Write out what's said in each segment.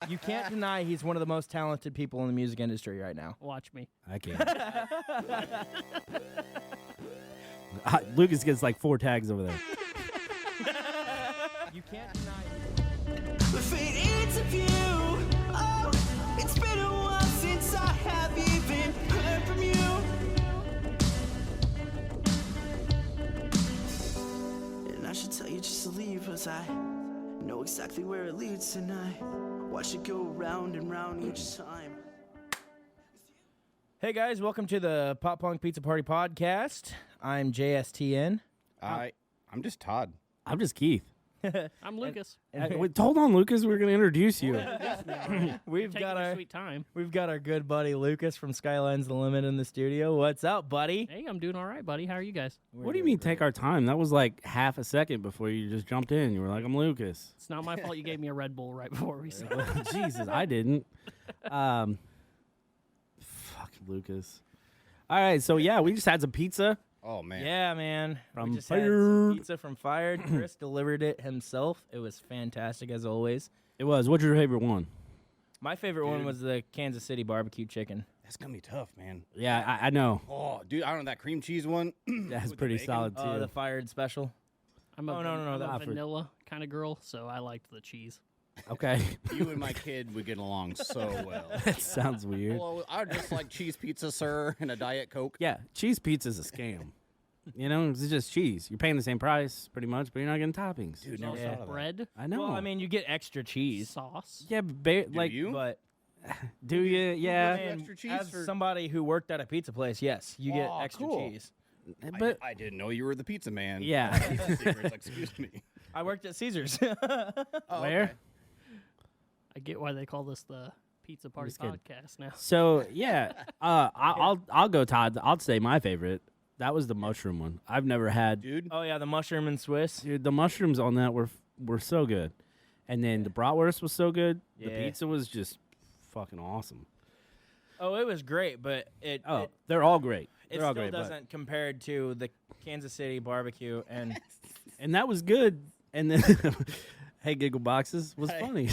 You can't deny he's one of the most talented people in the music industry right now. Watch me. I can't. Lucas gets like 4 tags over there. You can't deny. The fate interview. Oh, it's been a while since I have even heard from you. And I should tell you just to leave, as I know exactly where it leads, and I watch it go round and round each time. Hey guys, welcome to the Pop Punk Pizza Party podcast. I'm JSTN. I'm just Todd. I'm just Keith. I'm Lucas. Wait, hold on, Lucas. We're gonna introduce you. We've Taking got your our sweet time. good buddy Lucas from Skylines The Limit in the studio. What's up, buddy? Hey, I'm doing all right, buddy. How are you guys? What do you mean take our time? That was like half a second before you just jumped in. You were like, I'm Lucas. It's not my fault you gave me a Red Bull right before we started. Jesus, I didn't. Fucking Lucas. All right, so yeah, we just had some pizza. Oh man. Yeah, man. From we just had some Fired. pizza from Fired. Chris delivered it himself. It was fantastic as always. It was. What's your favorite one? My favorite one was the Kansas City barbecue chicken. That's gonna be tough, man. Yeah, I know. Oh, dude, I don't know that cream cheese one. That's with the pretty bacon. solid too. Oh, the Fired special. I'm a, Oh, no, I'm that a for- vanilla kind of girl, so I liked the cheese. Okay, You and my kid would get along so well. that sounds weird. Hello, I just like cheese pizza, sir, and a Diet Coke. Yeah, cheese pizza's a scam. You know, it's just cheese. You're paying the same price, pretty much, but you're not getting toppings. Dude, There's never also thought of that. bread, I know. Well, I mean, you get extra cheese. sauce. yeah, like, you? But do you? Yeah, and extra cheese as for- somebody who worked at a pizza place, yes, you get Aw, extra cool. cheese. but I didn't know you were the pizza man. Yeah. Pizza secrets, excuse me. I worked at Caesars. Oh, Where? okay. I get why they call this the Pizza Party just kidding. podcast now. So yeah, I'll go Todd. I'll say my favorite. That was the mushroom one. I've never had. Dude. Oh yeah, the mushroom and Swiss. Dude, the mushrooms on that were so good, and then the bratwurst was so good. The Yeah. pizza was just fucking awesome. Oh, it was great, but They're all great. it They're all still great, but- doesn't compare to the Kansas City barbecue. And and that was good. And then, hey, giggle boxes was funny.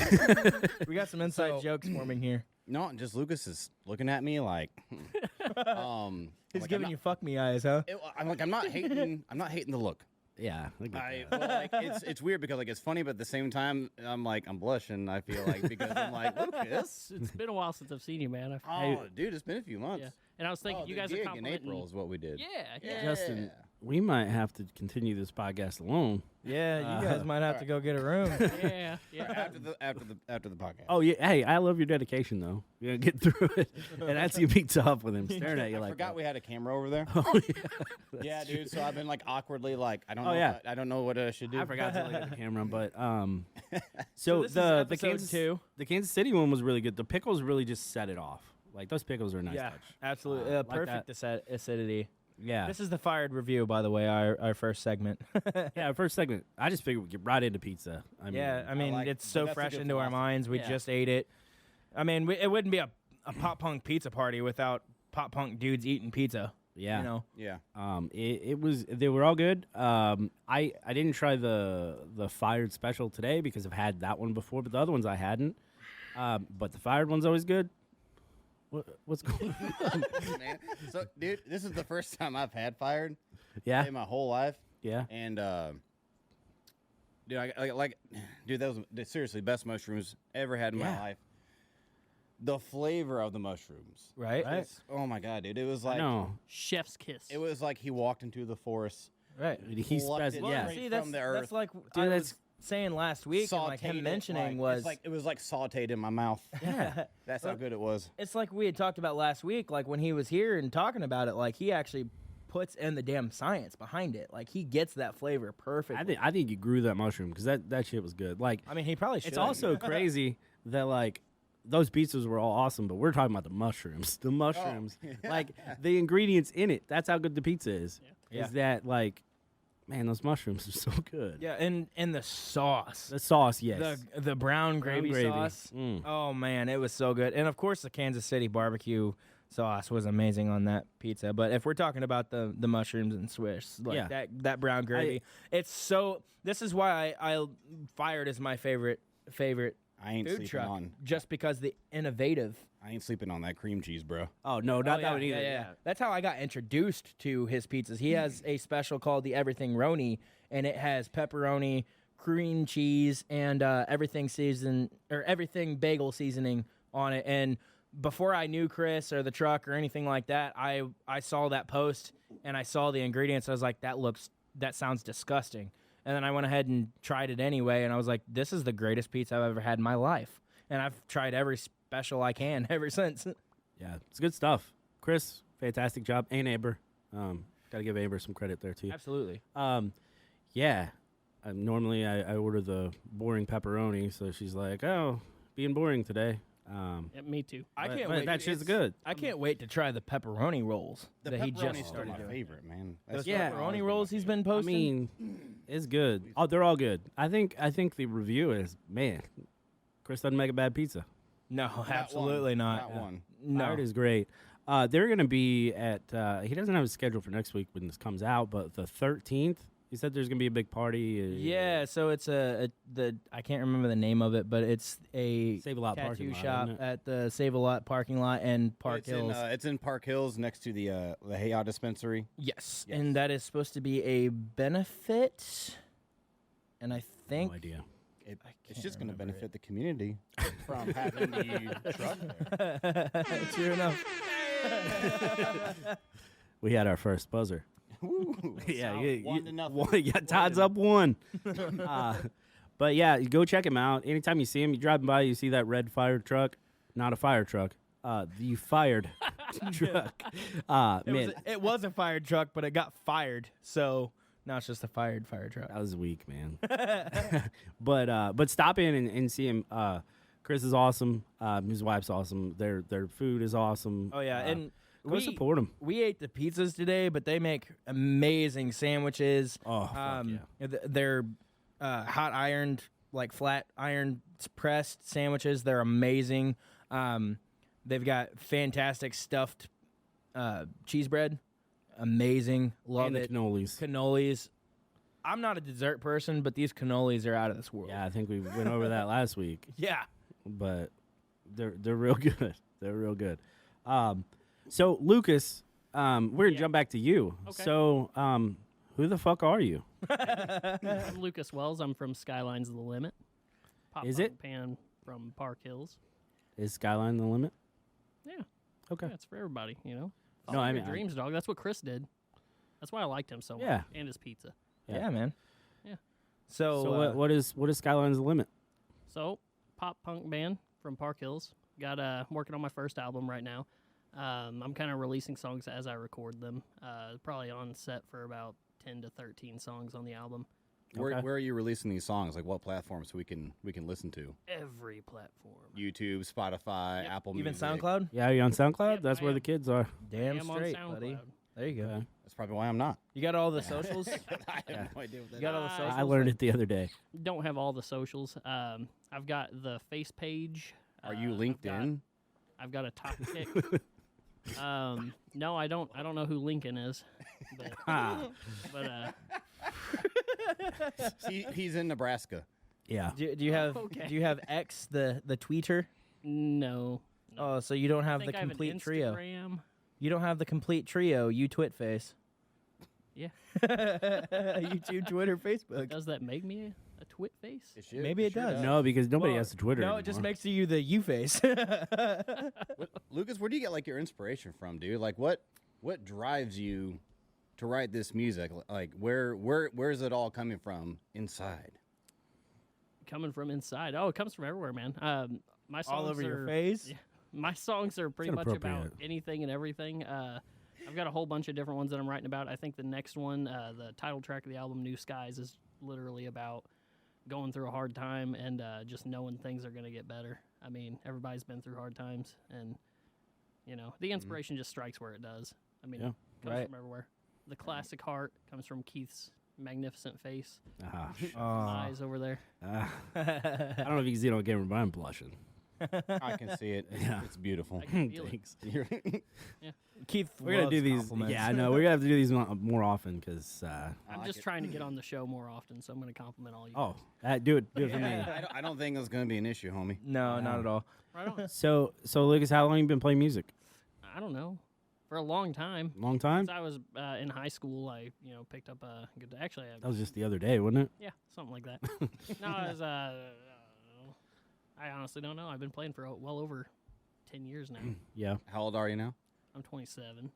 we got some inside So- jokes forming here. No, just Lucas is looking at me like. He's like, giving you fuck me eyes, huh? I'm like, I'm not hating. I'm not hating the look. Yeah, I get I that. well, like, it's weird because like it's funny, but at the same time, I'm blushing. I feel like because I'm like Lucas. It's been a while since I've seen you, man. Oh, dude, it's been a few months. Yeah. And I was thinking, Oh, you the guys are gig in complimenting. April is what we did. Yeah. Justin, we might have to continue this podcast alone. Yeah, you guys might have to go get a room. Yeah. After the podcast. Oh yeah, hey, I love your dedication though. You gotta get through it, and that's gonna be tough with him staring at you I like. forgot that. we had a camera over there. Oh yeah, Yeah, dude. So I've been like awkwardly like I don't Oh, know. yeah. I don't know what I should do. I forgot to look at the camera, but So so this is the episode Kansas 2. the Kansas City one was really good. The pickles really just set it off. Like those pickles are a nice Yeah, touch. absolutely. Like Perfect acidity. Yeah, This is the Fired review, by the way, our first segment. yeah. First segment, I just figured we'd get right into pizza. I mean, Yeah, I mean, like- it's but so that's a fresh good into our philosophy. minds. We Yeah. just ate it. I mean, it wouldn't be a pop punk pizza party without pop punk dudes eating pizza. yeah. You know, Yeah. It was they were all good. I didn't try the Fired special today because I've had that one before, but the other ones I hadn't. But the Fired one's always good. What's going on? Man. So, dude, this is the first time I've had Fired Yeah, in my whole life, yeah. and dude, dude, that was seriously best mushrooms ever had in my Yeah. life. The flavor of the mushrooms, right? It's- oh my god, dude, it was like No, Chef's kiss. it was like he walked into the forest. Right. he's Plucked it yeah. straight See, that's, from the that's earth. like I that's- was saying last week, and like Sauteed him it, mentioning like, was it's like it was like sautéed in my mouth. Yeah. That's how good it was. it's like we had talked about last week, like when he was here and talking about it, like he actually puts in the damn science behind it. Like he gets that flavor perfectly. I think you grew that mushroom because that shit was good. Like I mean, he probably should. it's also crazy that like those pizzas were all awesome, but we're talking about the mushrooms. The mushrooms, like the ingredients in it. That's how good the pizza is. Yeah. Is that like, man, those mushrooms are so good. Yeah, and the sauce. The sauce, yes. The brown gravy, gravy. sauce. Mm. Oh man, it was so good. And of course the Kansas City barbecue sauce was amazing on that pizza. But if we're talking about the mushrooms and Swiss, like Yeah. that brown gravy, it's so. This is why I Fired is my favorite I ain't food sleeping truck on. just because the innovative. I ain't sleeping on that cream cheese, bro. Oh no, not that one either. Yeah. That's how I got introduced to his pizzas. He has a special called the Everything Roni, and it has pepperoni, cream cheese, and everything bagel seasoning on it. And before I knew Chris or the truck or anything like that, I saw that post and I saw the ingredients. I was like, that sounds disgusting. And then I went ahead and tried it anyway, and I was like, this is the greatest pizza I've ever had in my life. And I've tried every special I can ever since. Yeah, it's good stuff. Chris, fantastic job. And Amber. Got to give Amber some credit there, too. Absolutely. Yeah. Normally, I order the boring pepperoni, so she's like, oh, being boring today. Yeah, me too. I But- can't but wait. that shit's good. I can't wait to try the pepperoni rolls The that he pepperoni's just still started my doing. favorite, man. Those Yeah. pepperoni rolls he's been I posting. mean, it's good. Oh, they're all good. I think the review is, man, Chris doesn't make a bad pizza. no, absolutely not. Not one. No, Fired is great. They're going to be at, he doesn't have a schedule for next week when this comes out, but the 13th, he said there's going to be a big party. Yeah, so it's I can't remember the name of it, but it's a Save a Lot parking tattoo lot, shop isn't it? at the Save a Lot parking lot and Park It's Hills. it's in Park Hills next to the Heya dispensary. Yes, Yes. and that is supposed to be a benefit, and I think No idea. It's can't just going to remember benefit the community from having the truck there. true enough. We had our first buzzer. Woo. Yeah, So, 1-0. yeah, Todd's up 1. But yeah, you go check him out. Anytime you see him, you driving by, you see that red fire truck. Not a fire truck. The fired truck. Man, It was a fire truck, but it got fired, so now it's just a fire truck. that was weak, man. But stop in and see him. Chris is awesome. His wife's awesome. Their food is awesome. Oh yeah, and go support him. We ate the pizzas today, but they make amazing sandwiches. Oh, fuck yeah. They're hot ironed, like flat iron pressed sandwiches. They're amazing. They've got fantastic stuffed cheese bread. Amazing. Love And the it. cannolis. I'm not a dessert person, but these cannolis are out of this world. Yeah, I think we went over that last week. Yeah. But they're real good. They're real good. So Lucas, we're gonna jump back to you. Okay. So, who the fuck are you? I'm Lucas Wells. I'm from Skylines The Limit. Pop Is punk it? band from Park Hills. Is Skyline the limit? Yeah. Okay. Yeah, it's for everybody, you know. No, Follow I your mean, dreams, dog. That's what Chris did. That's why I liked him so much. Yeah. And his pizza. Yeah, man. Yeah. So, So what is Skyline's the limit? So, pop punk band from Park Hills. Got working on my first album right now. I'm kind of releasing songs as I record them. Probably on set for about 10 to 13 songs on the album. Okay. Where are you releasing these songs? Like what platforms so we can listen to? Every platform. YouTube, Spotify, Yep. Apple even Music. SoundCloud? Yeah, are you on SoundCloud? Yep, That's I where am. the kids are. Damn I am straight, on buddy. SoundCloud. There you go. Okay. That's probably why I'm not. You got all the socials? I have no idea what that You got all the I socials? I learned it the other day. Don't have all the socials. I've got the face page. Are you I've LinkedIn? I've got a top kick. No, I don't know who Lincoln is. But, Ah, but He's in Nebraska. yeah. Do you have Okay. do you have X the tweeter? no. Oh, so you don't I have the think I have an complete trio. Instagram. You don't have the complete trio. You twit face. Yeah. YouTube, Twitter, Facebook. Does that make me a twit face? Maybe it does. No, because nobody Well, has to Twitter. No, it just anymore. makes you the you face. Lucas, where do you get like your inspiration from, dude? Like what drives you to write this music? Like where's it all coming from inside? Coming from inside. Oh, it comes from everywhere, man. My songs All over are, your face. Yeah, my songs are pretty much about inappropriate. anything and everything. I've got a whole bunch of different ones that I'm writing about. I think the next one, the title track of the album, New Skies, is literally about going through a hard time and just knowing things are going to get better. I mean, everybody's been through hard times, and, you know, the inspiration just strikes where it does. I mean, Yeah. it comes Right. from everywhere. The classic heart comes from Keith's magnificent face. Ah, Aw. Eyes over there. I don't know if you can see it on camera, but I'm blushing. I can see it. Yeah. It's beautiful. I can feel it. Thanks. Keith, We're gonna do loves these. compliments. Yeah, I know. We're gonna have to do these more often because. I'm like just it. trying to get on the show more often, so I'm going to compliment all you. Oh, do it for me. I don't think it's going to be an issue, homie. No, not at all. Right on. So Lucas, how long you been playing music? I don't know. For a long time. Long time. Since I was in high school, I picked up a good. Actually, That was just the other day, wasn't it? yeah, something like that. No, I was. I don't know. I honestly don't know. I've been playing for well over 10 years now. Yeah. How old are you now? I'm 27.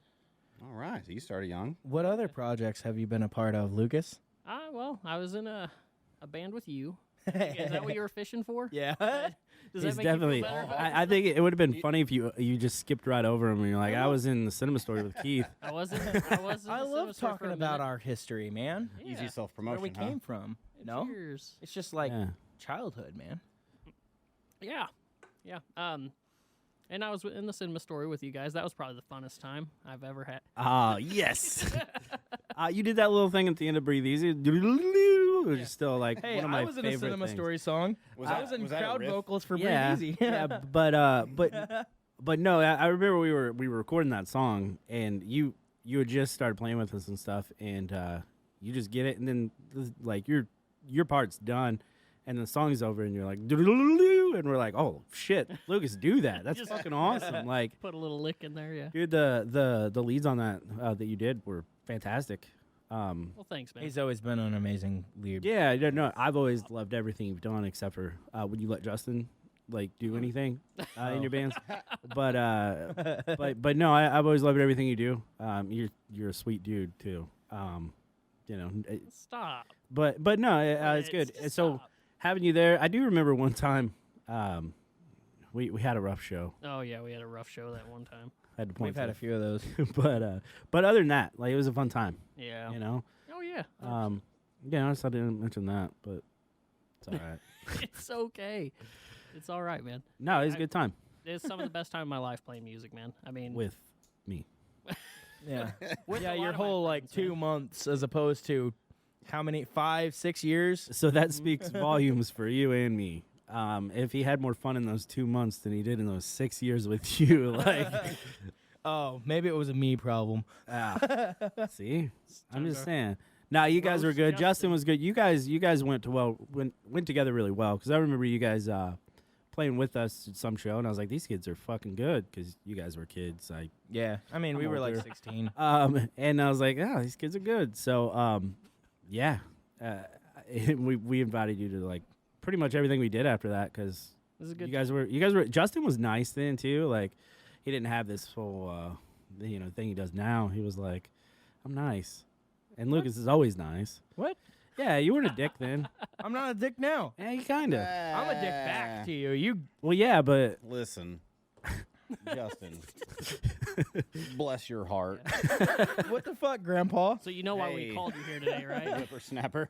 All right. So you started young. What other projects have you been a part of, Lucas? Well, I was in a band with you. Is that what you were fishing for? Yeah. Does It's that make definitely. you feel better about I think it would have been funny if you just skipped right over him and you're like, I was in the cinema story with Keith. I wasn't. I love talking about our history, man. Easy Yeah. self Where promotion. we came from. No, Cheers. it's just like Yeah. childhood, man. Yeah. And I was in the cinema story with you guys. That was probably the funnest time I've ever had. Ah, yes. You did that little thing at the end of Breathe Easy. It was still like Hey, one of my I was in favorite a cinema things. story song. I was in was that a crowd riff? vocals for Yeah, Breathe Easy. yeah, but no, I remember we were recording that song and you had just started playing with us and stuff, and you just get it, and then like your part's done, and the song's over, and you're like, and we're like, oh shit, Lucas, do that. That's Just- fucking awesome. Like, Put a little lick in there, yeah. dude, the leads on that that you did were fantastic. Well, thanks, man. He's always been an amazing lead. Yeah, no, I've always loved everything you've done, except for when you let Justin like do anything in your bands. But no, I've always loved everything you do. You're a sweet dude too. Stop. But no, it's good. Just So stop. having you there, I do remember one time we had a rough show. Oh yeah, we had a rough show that one time. I had to point We've had a to few of those. it. but other than that, like it was a fun time. Yeah. You know. Oh yeah. Yeah, I just I didn't mention that, but it's all right. It's okay. It's all right, man. No, it was a good time It's some of the best time of my life playing music, man. I mean, with me. Yeah. with Yeah, a lot your of my whole like friends, man. 2 months as opposed to how many? 5, 6 years? So that speaks volumes for you and me. If he had more fun in those 2 months than he did in those 6 years with you, like, Oh, maybe it was a me problem. see, I'm time just to saying. Nah, you guys were roast good. Justin. Justin was good. You guys went together really well because I remember you guys playing with us at some show, and I was like, these kids are fucking good because you guys were kids. Yeah. I mean, we I'm were like older. 16. And I was like, oh, these kids are good. So, yeah, we invited you to like pretty much everything we did after that because This is a good. you guys were. Justin was nice then too. Like, he didn't have this whole thing he does now. He was like, I'm nice, and Lucas is always nice. What? Yeah, you weren't a dick then. I'm not a dick now. Yeah, you kind of. I'm a dick back to you. You Well, yeah, but Listen, Justin, bless your heart, what the fuck, Grandpa? So you know why we Hey. called you here today, right? whippersnapper.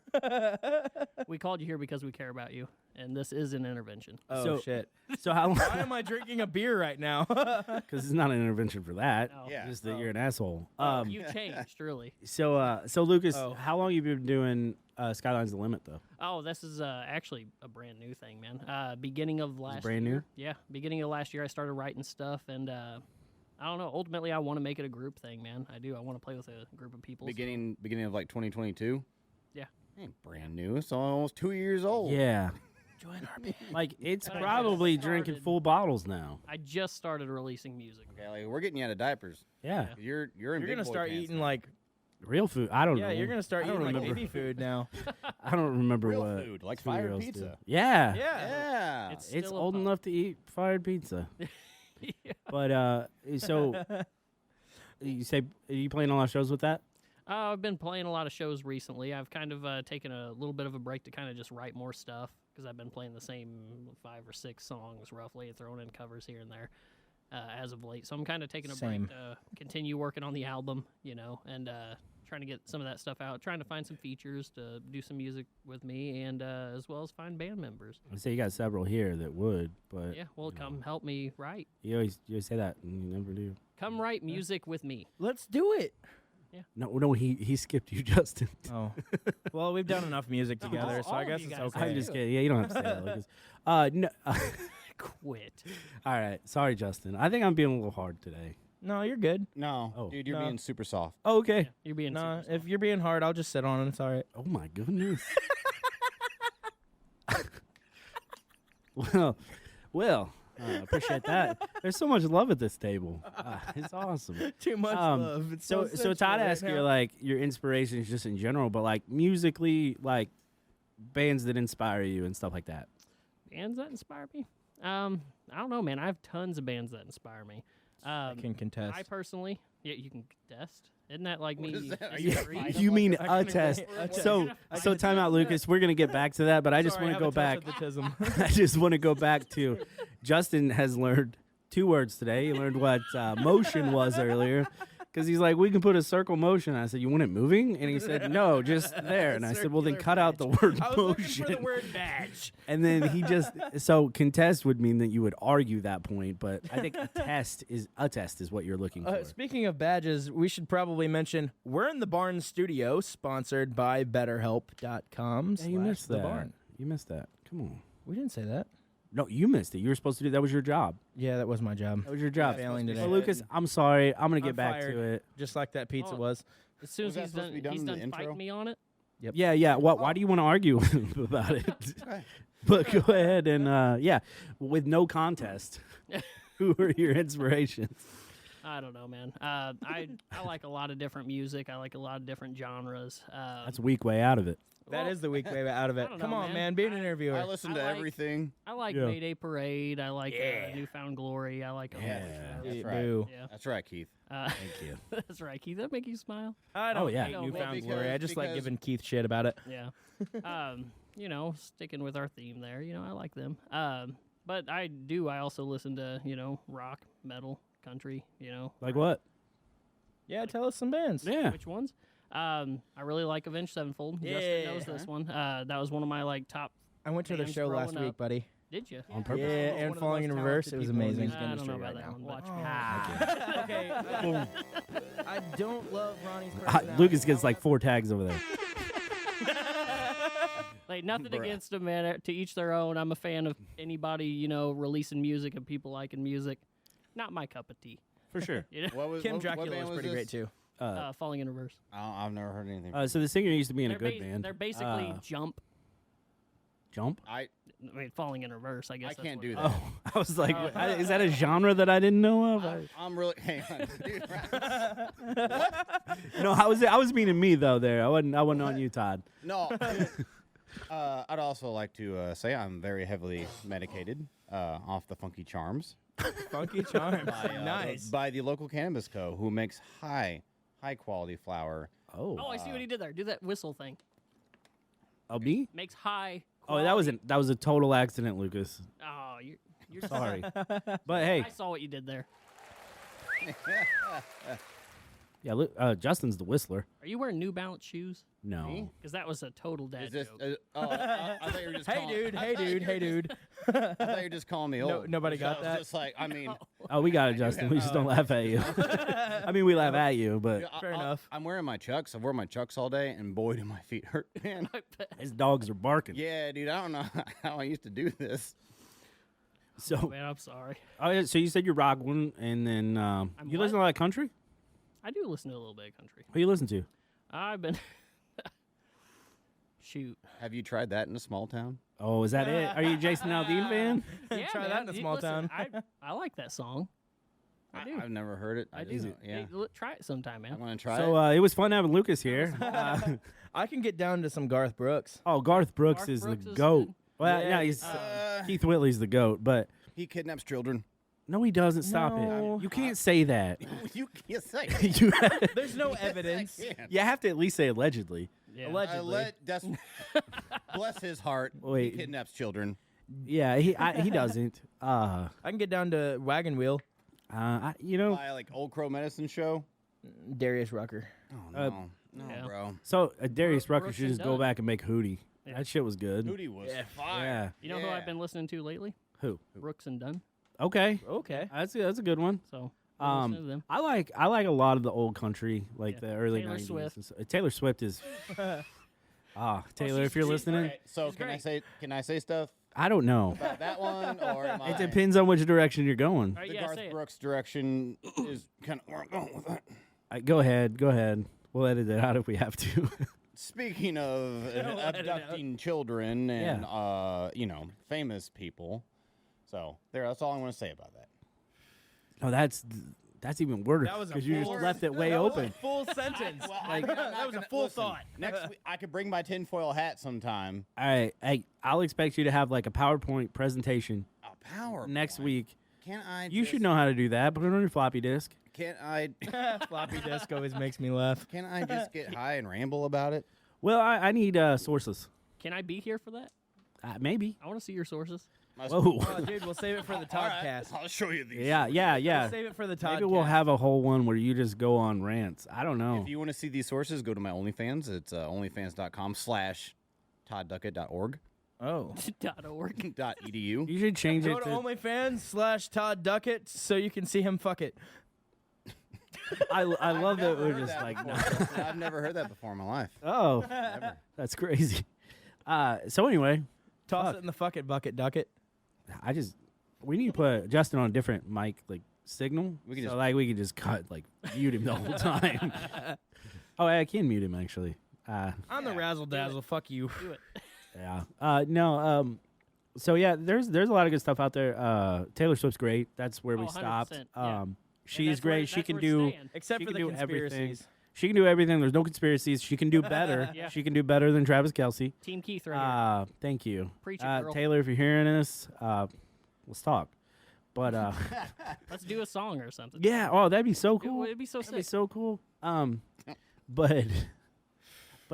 We called you here because we care about you, and this is an intervention. Oh So- shit. so how long? Why am I drinking a beer right now? Because it's not an intervention for that. No. Yeah. Just that you're an asshole. You changed, really. So Lucas, Oh. how long you been doing Skylines The Limit though? Oh, this is actually a brand new thing, man. Beginning of last brand year. new? Yeah, beginning of last year, I started writing stuff, and I don't know. Ultimately, I want to make it a group thing, man. I do. I want to play with a group of people. so- beginning of like 2022. Yeah. Ain't brand new. It's almost 2 years old. Yeah, Join our band. like it's But I probably just drinking started- full bottles now. I just started releasing music. Okay, like we're getting you out of diapers. Yeah, You're in You're big gonna boy start pants eating now. like real food. I don't know. you're gonna start I don't eating like remember. baby food now. I don't remember Real what food, like fired 2-year-olds do. pizza. Yeah, Yeah. It's it's still a old pop. enough to eat fired pizza. Yeah. But so you say are you playing a lot of shows with that? I've been playing a lot of shows recently. I've kind of taken a little bit of a break to kind of just write more stuff because I've been playing the same 5 or 6 songs roughly and throwing in covers here and there as of late. So I'm kind of taking a Same. break to continue working on the album, and trying to get some of that stuff out, trying to find some features to do some music with me, and as well as find band members. I say you got several here that would, but Yeah, well, come help me write. you always say that and you never do. Come write music with me. Let's do it. No, he skipped you, Justin. Oh, well, we've done enough music together, so all I of guess you it's guys okay. have. I'm just kidding. Yeah, you don't have to say that, Lucas. No, Quit. All right. Sorry, Justin. I think I'm being a little hard today. No, you're good. No, Oh. dude, you're No. being super soft. Oh, okay. You're being No, super if you're being hard, I'll just sit on it. It's all right. Oh, my goodness. Well, appreciate that. There's so much love at this table. It's awesome. Too much love. It's So Todd asked you like your inspirations just in general, but like musically, like bands that inspire you and stuff like that. bands that inspire me. I don't know, man. I have tons of bands that inspire me. I can contest. I personally, yeah, you can contest. Isn't that like me? is that? Are as you a gonna freak? fight You mean I a can test? agree. A test. So time out, Lucas. We're gonna get back to that, but I just want to go back. I just want to go back to Justin has learned 2 words today. He learned what motion was earlier. Because he's like, we can put a circle motion. I said, you want it moving? And he said, no, just there. And I said, well, then cut out the word I was motion. looking for the word badge. And then he just contest would mean that you would argue that point, but I think a test is what you're looking for. Speaking of badges, we should probably mention we're in the Barn studio, sponsored by BetterHelp.com. Yeah, you missed The that. Barn. You missed that. Come on. We didn't say that. No, you missed it. You were supposed to do that. Was your job. Yeah, that was my job. That was your job. Failing today. Well, Lucas, I'm sorry. I'm gonna get I'm back fired. to it. Just like that pizza Oh. was. As soon as Was that he's supposed to be done he's in the done intro? fighting me on it. Yeah. Why do you want to argue about it? But go ahead and with no contest. Who are your inspirations? I don't know, man. I like a lot of different music. I like a lot of different genres. That's a weak way out of it. That is the weak way out of I it. don't Come know, on, man. man. Be an interviewer. I listen to I like- everything. I like Yeah. Mayday Parade. I like Yeah. Newfound Glory. I like. Yeah. That's right. Boo. Yeah. That's right, Keith. Thank you. That's right, Keith. That make you smile? I don't yeah. hate Well, Newfound because- Glory. I just like because- giving Keith shit about it. Yeah. Sticking with our theme there. I like them. But I also listen to rock, metal, country. Like what? Yeah, tell us some bands. Yeah. Which ones? I really like Avenged Sevenfold. Justin Yeah. knows this one. That was one of my top. I went to the Bands show last growing week, up. buddy. Did you? On purpose. Yeah, One and of the Falling most in Reverse. It talented was people in the amazing. music I don't industry know about right that now. one. Watch me. Okay. I don't love Ronnie's Lucas gets like 4 tags over there. Like nothing Bruh. against them, man. To each their own. I'm a fan of anybody releasing music and people liking music. Not my cup of tea. For sure. What was Kim what Dracula band was was pretty great this? too. Falling in Reverse. I've never heard anything. So the singer used to be in a They're good band. They're basically Jump. Jump. I Falling in Reverse. I guess. I that's can't what do it that. is. Oh, I was like, is that a genre that I didn't know of? I'm really hang on, dude. No, I was meaning me though. There, I wasn't on you, Todd. No. I'd also like to say I'm very heavily medicated off the Funky Charms Funky Charms. nice by the local cannabis co. who makes high quality flower. Oh, I see what he did there. Do that whistle thing. Oh, me? Makes high. Oh, that was a total accident, Lucas. Oh, you're Sorry, but hey, I saw what you did there. yeah, Justin's the whistler. Are you wearing New Balance shoes? No, Because that was a total dad Is this? joke. I thought you were just. Hey calling, dude, I hey thought you dude, were hey just- dude. I thought you were just calling me old. nobody So got I was that? Just like I mean, oh, we got it, Justin. We just don't laugh at you. I mean, we laugh at you, but Fair enough. I'm wearing my Chucks. I've worn my Chucks all day, and boy, do my feet hurt, man. his dogs are barking. Yeah, dude. I don't know how I used to do this. So, Man, I'm sorry. oh, yeah, so you said you're rock one, and then you listen to a lot of country. I do listen to a little bit of country. Who you listen to? I've been. Shoot. Have you tried that in a small town? Oh, is that it? Are you a Jason Aldean fan? Yeah, Try man. that in a small Listen, town. I like that song. I do. I've never heard it. I just- do. Yeah, Try it sometime, man. I'm gonna try So it. it was fun having Lucas here. I can get down to some Garth Brooks. Oh, Garth Brooks Garth is Brooks the is goat. good. Well, Yeah, yeah, he's Uh, Keith Whitley's the goat, but he kidnaps children. no, he doesn't. Stop No. it. You can't say that. You can't say. you, There's no evidence. you have to at least say allegedly. Yeah. Allegedly. Bless his heart. Wait. He kidnaps children. Yeah, he doesn't. I can get down to Wagon Wheel. You know, By like Old Crow Medicine Show. Darius Rucker. Oh Uh, no, Yeah. bro. so Darius Rucker Brooks should and just go Dunn. back and make Hootie. Yeah. That shit was good. Hootie was Yeah. fire. Yeah. You know who I've been listening to lately? Who? Brooks and Dunn. Okay. Okay. That's a good one. So I'm listening to them. I like a lot of the old country, like Yeah. the early Taylor 90s. Swift. and Taylor Swift is. Taylor, if you're listening, Okay, so She's can I great. say stuff? I don't know. About that one, or am It depends on which direction you're going. All right, The yeah, Garth say it. Brooks direction is kind of where I'm going with that. Go ahead. We'll edit it out if we have to. Speaking of abducting children and famous people, so that's all I want to say about that. Oh, that's even worse That was a because you just full- left it way That was a open. full sentence. Like that was a full thought. Next week, I could bring my tinfoil hat sometime. All right, I'll expect you to have like a PowerPoint presentation A power next week. Can I? You should know how to do that. Put it on your floppy disk. Can I? Floppy disk always makes me laugh. Can I just get high and ramble about it? Well, I need sources. Can I be here for that? Maybe. I want to see your sources. Whoa. Oh, dude, we'll save it for the Toddcast. I'll show you these. Yeah. We'll save it for the Toddcast. Maybe we'll have a whole one where you just go on rants. I don't know. If you want to see these sources, go to my OnlyFans. It's onlyfans.com/toddduckett.org. Oh. .org. .edu. You should change Go it to to. OnlyFans/Todd Duckett so you can see him fuck it. I love that we're just like. I've never heard that before in my life. Oh, Never. that's crazy. So anyway, Toss Fuck. it in the fuck it bucket, Duckett. we need to put Justin on a different mic like signal. We can so just- we can just mute him the whole time. Oh, I can mute him actually. I'm the razzle dazzle. Fuck you. Do it. Yeah. No. So yeah, there's a lot of good stuff out there. Taylor Swift's great. That's where we 100%, stopped. yeah. She's that's where- great. She that's can where do. it's staying. Except She for can the do everything. conspiracies. She can do everything. There's no conspiracies. She can do better. Yeah. She can do better than Travis Kelce. Team Keith right here. Thank you. Preach it, girl. Taylor, if you're hearing this, let's talk. But Let's do a song or something. yeah, oh, that'd be so cool. It'd be so That'd be sick. so cool. But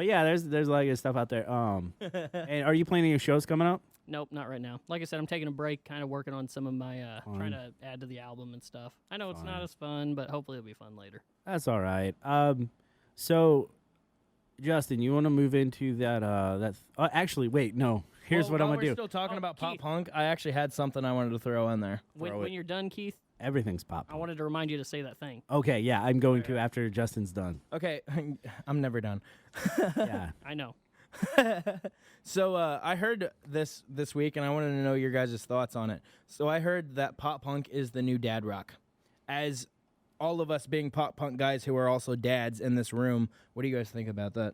yeah, there's a lot of good stuff out there. And are you playing any shows coming up? Nope, not right now. Like I said, I'm taking a break, kind of working on some of my, Fine. trying to add to the album and stuff. I know it's Fine. not as fun, but hopefully it'll be fun later. That's all right. So Justin, you want to move into that? Actually, wait, no. Here's what I'm while gonna we're do. still talking Oh, about pop Keith. punk. I actually had something I wanted to throw in there. When you're done, Keith, Everything's pop. I wanted to remind you to say that thing. Okay, yeah, I'm going to after Justin's done. Okay, I'm never done. Yeah. I know. So I heard this week, and I wanted to know your guys' thoughts on it. So I heard that pop punk is the new dad rock. As all of us being pop punk guys who are also dads in this room, what do you guys think about that?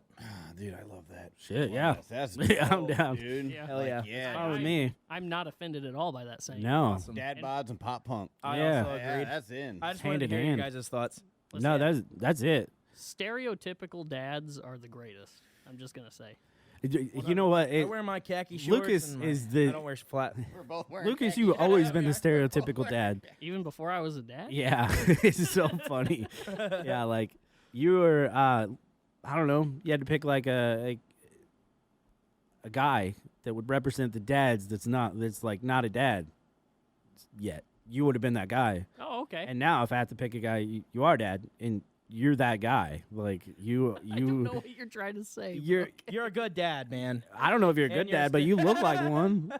Dude, I love that. Shit, yeah. That's Yeah, I'm dope, down. dude. Yeah. Hell yeah. Yeah. Fine with me. I'm not offended at all by that saying. No. Awesome. Dad bods and pop punk. I Yeah. also agreed. that's in. I just Hand wanted to in hear your hand. guys' thoughts. Let's No, see. that's it. Stereotypical dads are the greatest. I'm just gonna say. You know what? I wear my khaki shorts. Lucas and is I the don't wear flat. We're both wearing Lucas. khaki. You've always been the stereotypical dad. Even before I was a dad. Yeah, it's so funny. Yeah, like you were. I don't know. You had to pick like a guy that would represent the dads. That's not a dad yet. You would have been that guy. Oh, okay. And now, if I have to pick a guy, you are dad, and you're that guy. Like you. I don't know what you're trying to say. but You're okay. you're a good dad, man. I don't know if you're a And good you're dad, but you look like one.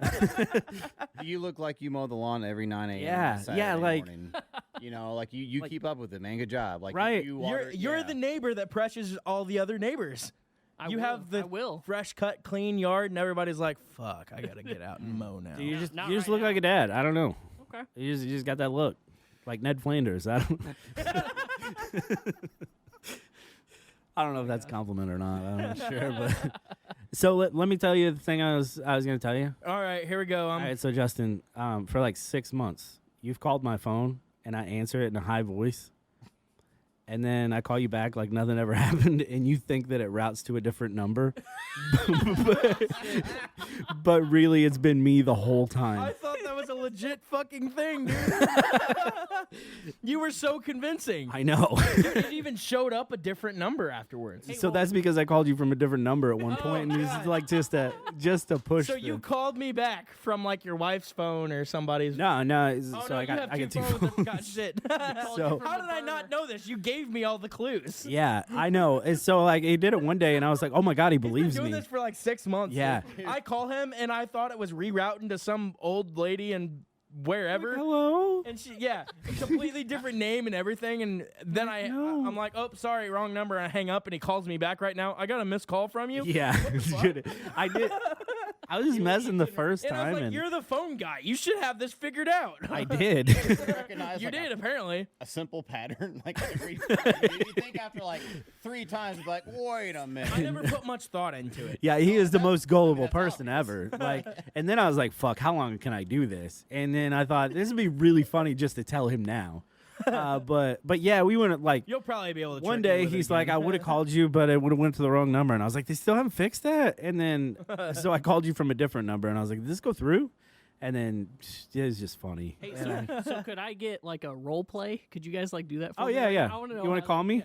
You look like you mow the lawn every 9 a.m. Yeah, on Saturday yeah, like- morning. You know, like you keep up with it, man. Good job. Like Right. You You're water, you're yeah. the neighbor that pressures all the other neighbors. I You will. have the I will. fresh cut, clean yard, and everybody's like, "Fuck, I gotta get out and mow now." You just Not you just right look now. like a dad. I don't know. Okay. You just got that look, like Ned Flanders. I don't. I don't know if that's a compliment or not. I'm not sure, but so let me tell you the thing I was going to tell you. All right, here we go. All right, so Justin, for like 6 months, you've called my phone and I answer it in a high voice, and then I call you back like nothing ever happened, and you think that it routes to a different number, but really it's been me the whole time. I thought that was a legit fucking thing, dude. You were so convincing. I know. Dude, it even showed up a different number afterwards. Hey, So well- that's because I called you from a different number at one Oh, point, and it's God. like just to push. So you called me back from like your wife's phone or somebody's. no. Oh, So no, I you got have I got two two phones. phones. God, shit. So- How did I not know this? You gave me all the clues. Yeah, I know. And so like he did it one day, and I was like, oh my god, he He's been believes doing me. this for like 6 months. Yeah. I call him and I thought it was rerouting to some old lady and wherever. Hello. And she, yeah, a completely different name and everything. And then No. I'm like, oh, sorry, wrong number. And I hang up and he calls me back right now. I got a missed call from you. Yeah, dude, I I was just messing the first And I time, was like, and you're the phone guy. You should have this figured out. I did. Recognize You like did, apparently. a simple pattern. Like every, you think after like 3 times, you'd be like, wait a minute. I never put much thought into it. Yeah, he is the most gullible that's person obvious. ever. Like, and then I was like, "Fuck, how long can I do this?" And then I thought this would be really funny just to tell him now. But yeah, we went like You'll probably be able to. one trick me day with it he's like, again. "I would have called you, but it would have went to the wrong number." And I was like, "They still haven't fixed that." And then so I called you from a different number, and I was like, "Did this go through?" And then it was just funny. Hey, And I- so could I get like a role play? Could you guys like do that? For oh me? yeah, yeah. I wanna know You want to how- call me?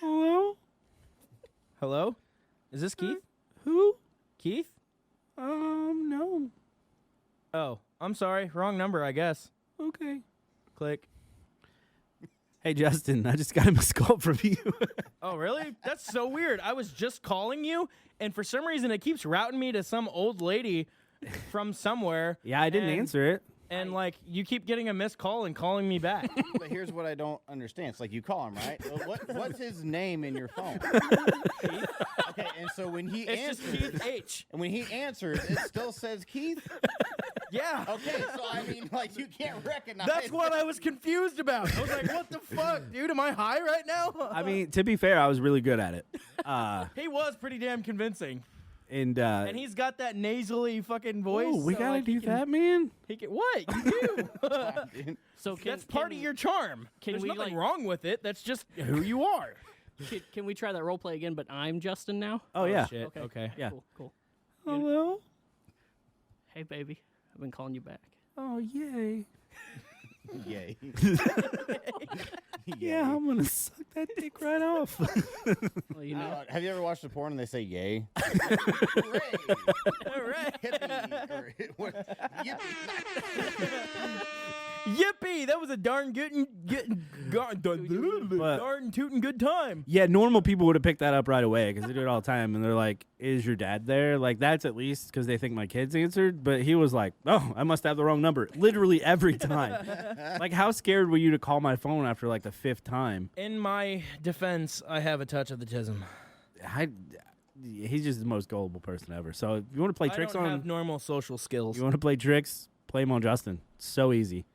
Hello? Hello? Is this Keith? Who? Keith? No. Oh, I'm sorry. Wrong number, I guess. Okay. Click. Hey, Justin, I just got a missed call from you. Oh, really? That's so weird. I was just calling you, and for some reason, it keeps routing me to some old lady from somewhere. Yeah, I didn't and- answer it. And, like, you keep getting a missed call and calling me back. But here's what I don't understand. It's like you call him, right? Well, what's his name in your phone? Okay, and so when he It's just answers, Keith H. and when he answers, it still says Keith. Yeah. Okay, so I mean, like you can't recognize. That's what I was confused about. I was like, what the fuck, dude? Am I high right now? I mean, to be fair, I was really good at it. He was pretty damn convincing. And He's got that nasally fucking voice. oh, we so, gotta like, he do can- that, man. He can, what? You do. So can, That's part of your charm. can There's we, nothing like- wrong with it. That's just who you are. Can we try that role play again? But I'm Justin now. Oh, yeah. Shit. Okay. Yeah. Cool. Hello. Hey, baby, I've been calling you back. Oh, yay. Yay. Yeah, I'm gonna suck that dick right off. Well, you know. Have you ever watched a porn and they say yay? Hooray! All right. Hippie! Or, yippee. Yippee! That was a darn darn tootin' good time. Yeah, normal people would have picked that up right away because they do it all the time, and they're like, "Is your dad there?" Like that's at least because they think my kids answered. But he was like, "Oh, I must have the wrong number." Literally every time. Like, how scared were you to call my phone after like the 5th time? In my defense, I have a touch of the tism. He's just the most gullible person ever. So if you want to play tricks I don't on, have normal social skills. you want to play tricks, play them on Justin. So easy.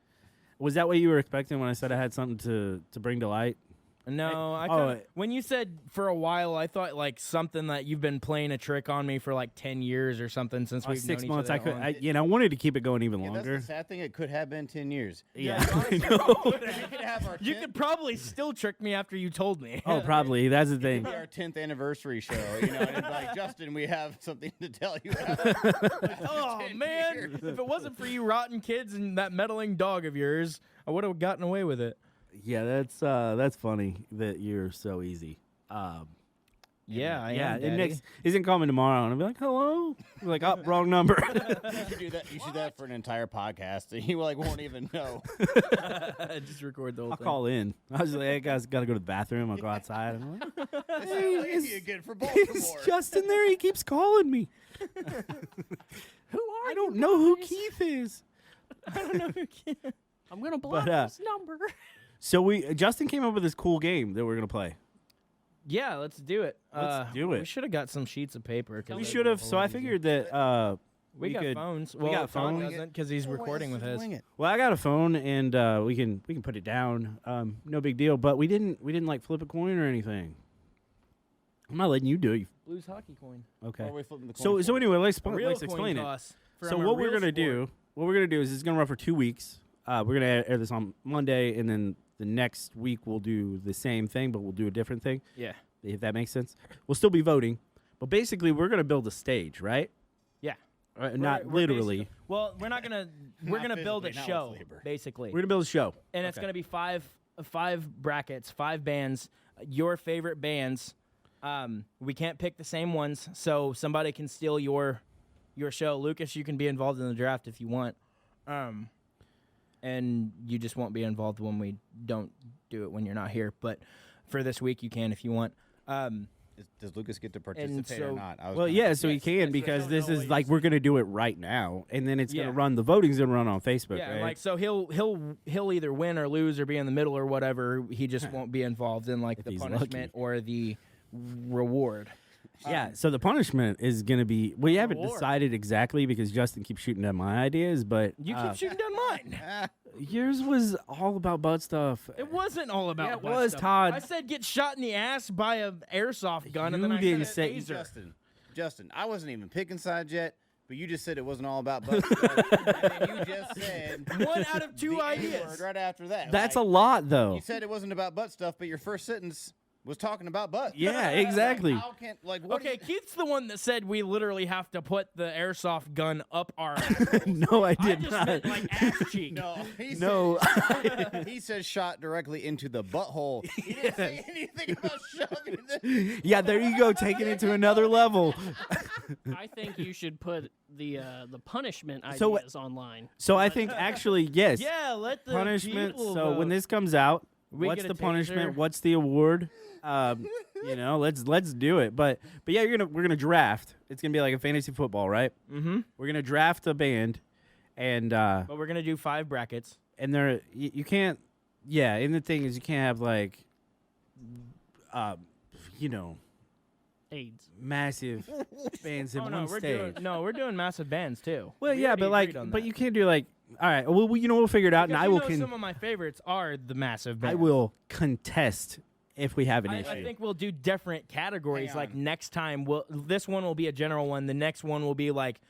Was that what you were expecting when I said I had something to bring to light? No, I oh, kinda, when you said for a while, I thought like something that you've been playing a trick on me for like 10 years or something since we've 6 known months. each I other could, that long. I wanted to keep it going even Yeah, that's longer. the sad thing. It could have been 10 years. Yeah, honestly, I know. We could have our You 10th, could probably still trick me after you told me. Oh, probably. That's the thing. our 10th anniversary show. You know, and it'd be like, Justin, we have something to tell you. Oh 10 man, years. if it wasn't for you rotten kids and that meddling dog of yours, I would have gotten away with it. Yeah, that's funny that you're so easy. Yeah, I Yeah, am. and Daddy. next he's gonna call me tomorrow, and I'll be like, "Hello," Be like, "Oh, wrong number." You should do that. You should do that for an entire podcast, and he like won't even know. Just record the whole I'll thing. call in. I was like, "Hey guys, gotta go to the bathroom." I'll go outside. I'm like, This Hey, is is- again for "Is Baltimore. Justin there? He keeps calling me." Who are I you don't know who guys? Keith is. I'm gonna block But, this number. So Justin came up with this cool game that we're gonna play. Yeah, let's do it. Let's do it. We should have got some sheets of paper. 'cause We that'd should be a have. whole So lot I easier. figured that we got could. phones. we Well, got Todd phones. doesn't because he's recording with his. Well, I got a phone, and we can put it down. No big deal. But we didn't like flip a coin or anything. I'm not letting you do it. Blues hockey coin. Okay. Or we flip the coin So for anyway, let's Real explain coin it. toss So from a what we're real gonna sport. do? What we're gonna do is it's gonna run for 2 weeks. We're gonna air this on Monday, and then the next week we'll do the same thing, but we'll do a different thing. Yeah. If that makes sense. We'll still be voting, but basically we're gonna build a stage, right? Yeah. Not We're literally. basic- Well, we're not gonna. We're Not gonna build a physically, not with show, labor. basically, We're gonna build a show, and it's Okay. gonna be five brackets, 5 bands, your favorite bands. We can't pick the same ones, so somebody can steal your show. Lucas, you can be involved in the draft if you want, and you just won't be involved when we don't do it when you're not here. But for this week, you can if you want. Does Lucas get to participate or so- not? I was Well, kinda- yeah, so he Yes, can yes, because I this don't know is what like you we're gonna do it right now, and then it's Yeah. gonna run. The voting's gonna run on Facebook, Yeah, right? like so he'll either win or lose or be in the middle or whatever. He just won't be involved in like If the he's punishment or the reward. Yeah, so the punishment is going to be, we haven't reward. decided exactly because Justin keeps shooting down my ideas, but You keep shooting down mine. yours was all about butt stuff. It wasn't all about. Yeah, it butt was, stuff. Todd. I said get shot in the ass by a airsoft gun, and then You I didn't said say- taser. Justin, I wasn't even picking sides yet, but you just said it wasn't all about butt stuff, and then you just said One out of two the ideas. A-word right after that. That's Like, a lot, though. You said it wasn't about butt stuff, but your first sentence was talking about butt. Yeah, exactly. How can what do Okay, you- Keith's the one that said we literally have to put the airsoft gun up our ass. No, I I did just not. meant like ass cheek. No, he No. said, he said shot directly into the butthole. He didn't say anything about shoving it. Yeah, there you go, taking it to another level. I think you should put the punishment So, ideas online. So I think actually, yes. Yeah, let the Punishment. people So when vote. this comes out, We what's get the a punishment? taser. What's the award? Let's do it. But yeah, we're gonna draft. It's gonna be like a fantasy football, right? Mm-hmm. We're gonna draft a band, and But we're gonna do 5 brackets. there you can't. Yeah, and the thing is, you can't have like, AIDS. massive bands in Oh one no, stage. we're doing massive bands too. Well, We yeah, already but agreed on that. you can't do like. All right, well, we'll figure it out, Because and you know can. some of my favorites are the massive bands. I will contest if we have an issue. I think we'll do different categories. Hang Like on. next time, this one will be a general one. The next one will be like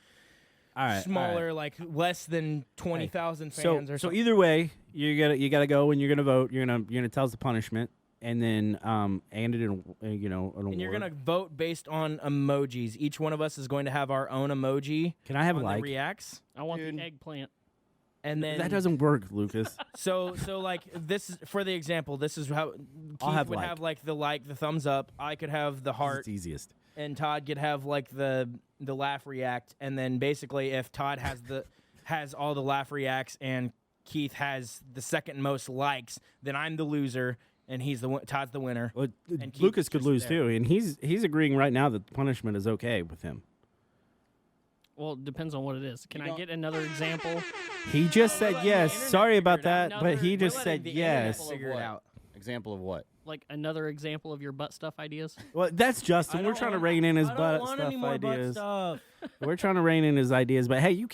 all right, smaller, like less than 20,000 So, fans or so something. either way, you gotta go and you're gonna vote. You're gonna tell us the punishment, and then and it an award. And you're gonna vote based on emojis. Each one of us is going to have our own emoji. Can I have on like? the reacts? I want Dude. the eggplant. And then That doesn't work, Lucas. So like this is for the example. This is how I'll Keith have would like. have like the thumbs up. I could have the heart, It's easiest. and Todd could have like the laugh react. And then basically, if Todd has all the laugh reacts and Keith has the second most likes, then I'm the loser and Todd's the winner. Well, And Keith Lucas is could just lose there. too, and he's agreeing right now that the punishment is okay with him. Well, it depends on what it is. Can I don't- get another example? He just said letting the yes. internet Sorry figure about it out. that, but he We're just letting said the yes. internet figure it What? out. Example of what? Like another example of your butt stuff ideas? Well, that's Justin. We're trying to rein in his butt stuff ideas. We're trying to rein in his ideas, but hey, you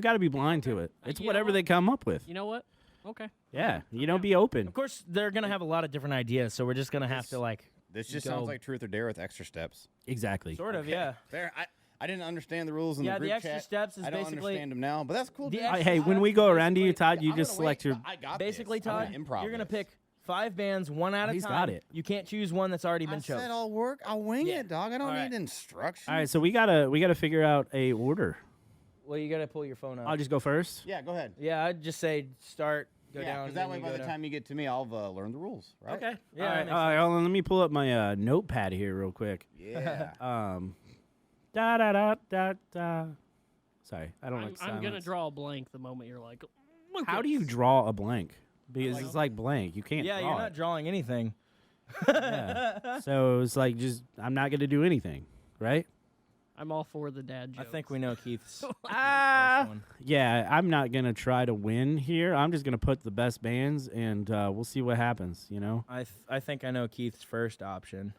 got to be blind to it. It's You know whatever what? they come up with. You know what? Okay. Yeah, you don't be open. Of course, they're gonna have a lot of different ideas, so we're just gonna have to like This just Go. sounds like truth or dare with extra steps. Exactly. sort of, yeah. Fair. I didn't understand the rules in Yeah, the the group extra chat. steps is I don't basically- understand them now, but that's cool. The dude. extra Hey, when we go around to you, Todd, you I'm just gonna select wait. your. I got Basically, this. I'm Todd, gonna improv you're gonna this. pick 5 bands, one at a He's time. got it. You can't choose one that's already I been chosen. said I'll work. I'll wing Yeah. it, dog. I don't All need right. instructions. All right, so we gotta figure out a order. Well, you gotta pull your phone out. I'll just go first. Yeah, go ahead. Yeah, I'd just say start, go Yeah, down. because that then way, you by go the down. time you get to me, I'll learn the rules. Right? Okay. Yeah. all that right, makes all right. Hold on, let me pull up my notepad here real quick. Yeah. Da da da da da. Sorry, I don't like I'm gonna silence. draw a blank the moment you're like, How do you Lucas. draw a blank? Because it's like blank. You can't. Yeah, draw you're not it. drawing anything. Yeah. So it's like just I'm not gonna do anything, right? I'm all for the dad I jokes. think we know Keith's Ah. first one. Yeah, I'm not gonna try to win here. I'm just gonna put the best bands, and we'll see what happens. You know? I think I know Keith's first option.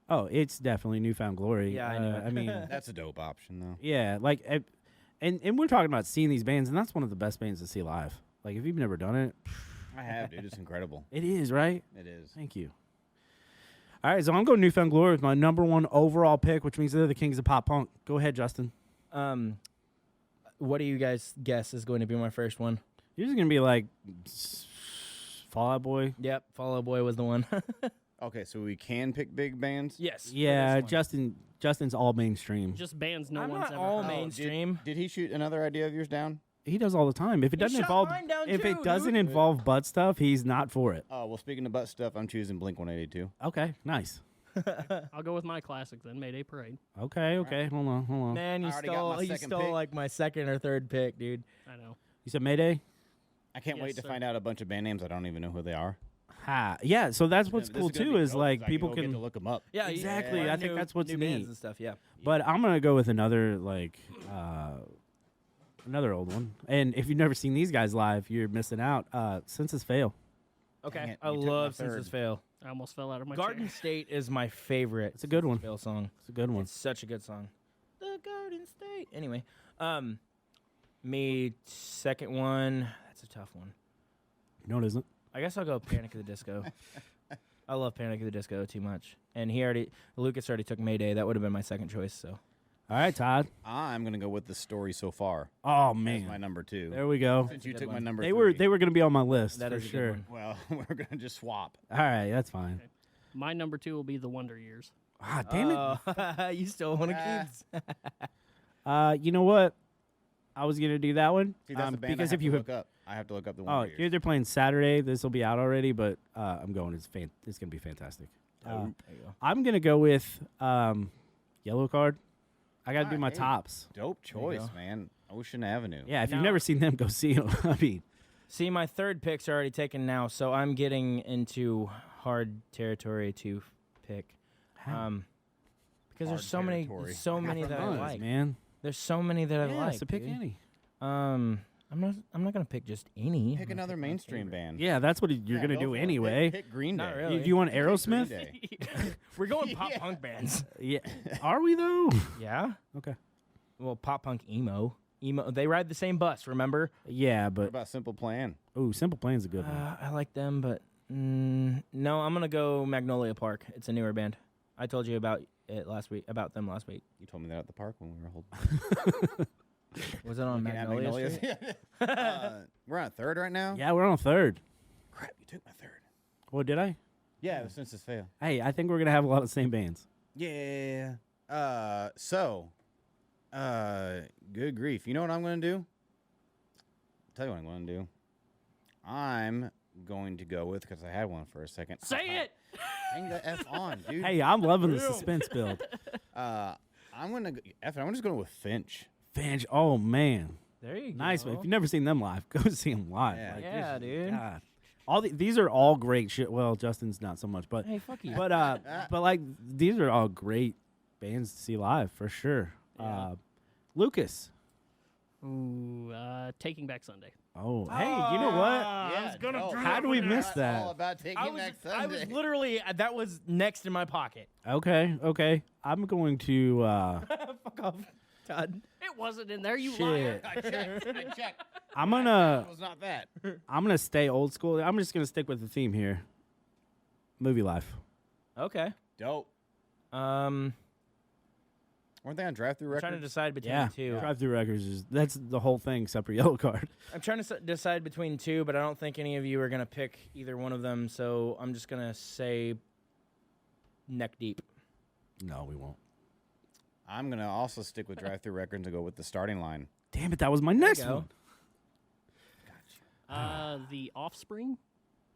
Oh, it's definitely Newfound Glory. Yeah, I knew it. I mean, That's a dope option, though. yeah, like, and we're talking about seeing these bands, and that's one of the best bands to see live. Like, if you've never done it, I have, dude. It's incredible. it is right. It is. Thank you. All right, so I'm going Newfound Glory with my number 1 overall pick, which means they're the kings of pop punk. Go ahead, Justin. What do you guys guess is going to be my first one? You're just gonna be like Fall Out Boy. Yep, Fall Out Boy was the one. Okay, so we can pick big bands. Yes. for Yeah, this one. Justin's all mainstream. just bands no I'm one's not ever all heard. mainstream. Did he shoot another idea of yours down? He does all the time. If it doesn't shot involve, mine down if too, it doesn't dude. involve butt stuff, he's not for it. Oh, well, speaking of butt stuff, I'm choosing Blink 182. Okay, nice. I'll go with my classic then, Mayday Parade. Okay, hold on. Man, I you already got stole my you second stole pick. like my second or third pick, dude. I know. You said Mayday? I can't Yes, wait to sir. find out a bunch of band names I don't even know who they are. Ha. Yeah, so that's what's This cool gonna too be is dope, like 'cause I people go get can. to look them up. Yeah, Exactly, learn I think that's what's new neat. bands and stuff. Yeah. But I'm gonna go with another another old one. And if you've never seen these guys live, you're missing out. Census Fail. Okay. it, I you took my love third. Census Fail. I almost fell out of my Garden chair. State is my favorite. It's a good one. Bill song. It's a good one. It's such a good song. The Garden State. Anyway, me second one. That's a tough one. No, it isn't. I guess I'll go Panic at the Disco. I love Panic at the Disco too much. And Lucas already took Mayday. That would have been my second choice. So All right, Todd. I'm gonna go with the story so far. Oh That's man, my number 2. there we go. Since you good took my one. number They 3. were going to be on my list That for is a good sure. one. Well, we're gonna just swap. All right, that's fine. My number 2 will be The Wonder Years. Ah, damn it. You still want to keep. You know what? I was gonna do that one See, that's the band because I if have you to have, look up. I have to look up the oh, one. here they're playing Saturday. This will be out already, but I'm going. It's gonna be fantastic. There you go. I'm gonna go with Yellow Card. I gotta do Alright, my hey. tops. Dope you choice, go. man. Ocean Avenue. Yeah, if you've Now- never seen them, go see them. I mean, See, my third pick's already taken now, so I'm getting into hard territory to pick. Because there's so territory. many that I Buzz, like. man. There's so many that I Yeah, like. so pick dude. any. I'm not gonna pick just any. Pick I'm gonna another my mainstream favorite. band. Yeah, that's what you're Yeah, gonna go do for it. anyway. Pick Green Day. Not You, really. do you want Green Aerosmith? Day. We're going pop punk bands. Yeah. Are we though? Yeah. Okay. Well, pop punk emo. They ride the same bus. Remember? Yeah, What but about Simple Plan? Simple Plan's a good one. I like them, but no, I'm gonna go Magnolia Park. It's a newer band. I told you about them last week. You told me that at the park when we were holding. Was it on Looking at Magnolia Magnolias. Street? We're on third right now. Yeah, we're on third. Crap, you took my third. What did I? Yeah, since this failed. Hey, I think we're gonna have a lot of the same bands. Yeah. Good grief. You know what I'm going to do? Tell you what I'm going to do. I'm going to go with, because I had one for a second. Say it! Hang the F on, dude. Hey, I'm loving the suspense build. I'm going to I'm just going with Finch. Finch, oh man, There you go. nice. If you've never seen them live, go see them live. Yeah. Yeah, dude. God. These are all great shit. Well, Justin's not so much, but Hey, fuck you. but like these are all great bands to see live for sure. Yeah. Lucas. Ooh, Taking Back Sunday. Oh, hey, you know what? I was gonna no, do How that do we one. miss All that? about taking I was, back I was Sunday. literally that was next in my pocket. Okay. I'm going to Fuck off, Todd. It wasn't in there, you liar. shit. I checked. I'm gonna It was not that. stay old school. I'm just gonna stick with the theme here. Movie life. Okay. Dope. Weren't they on drive-through I'm trying to records? decide between Yeah, two. Drive-through records that's the whole thing except for Yellow Card. I'm trying to decide between two, but I don't think any of you are gonna pick either one of them. So I'm just gonna say Neck Deep. No, we won't. I'm going to also stick with drive-through records and go with the starting line. Damn it, that was my next go. one. The Offspring.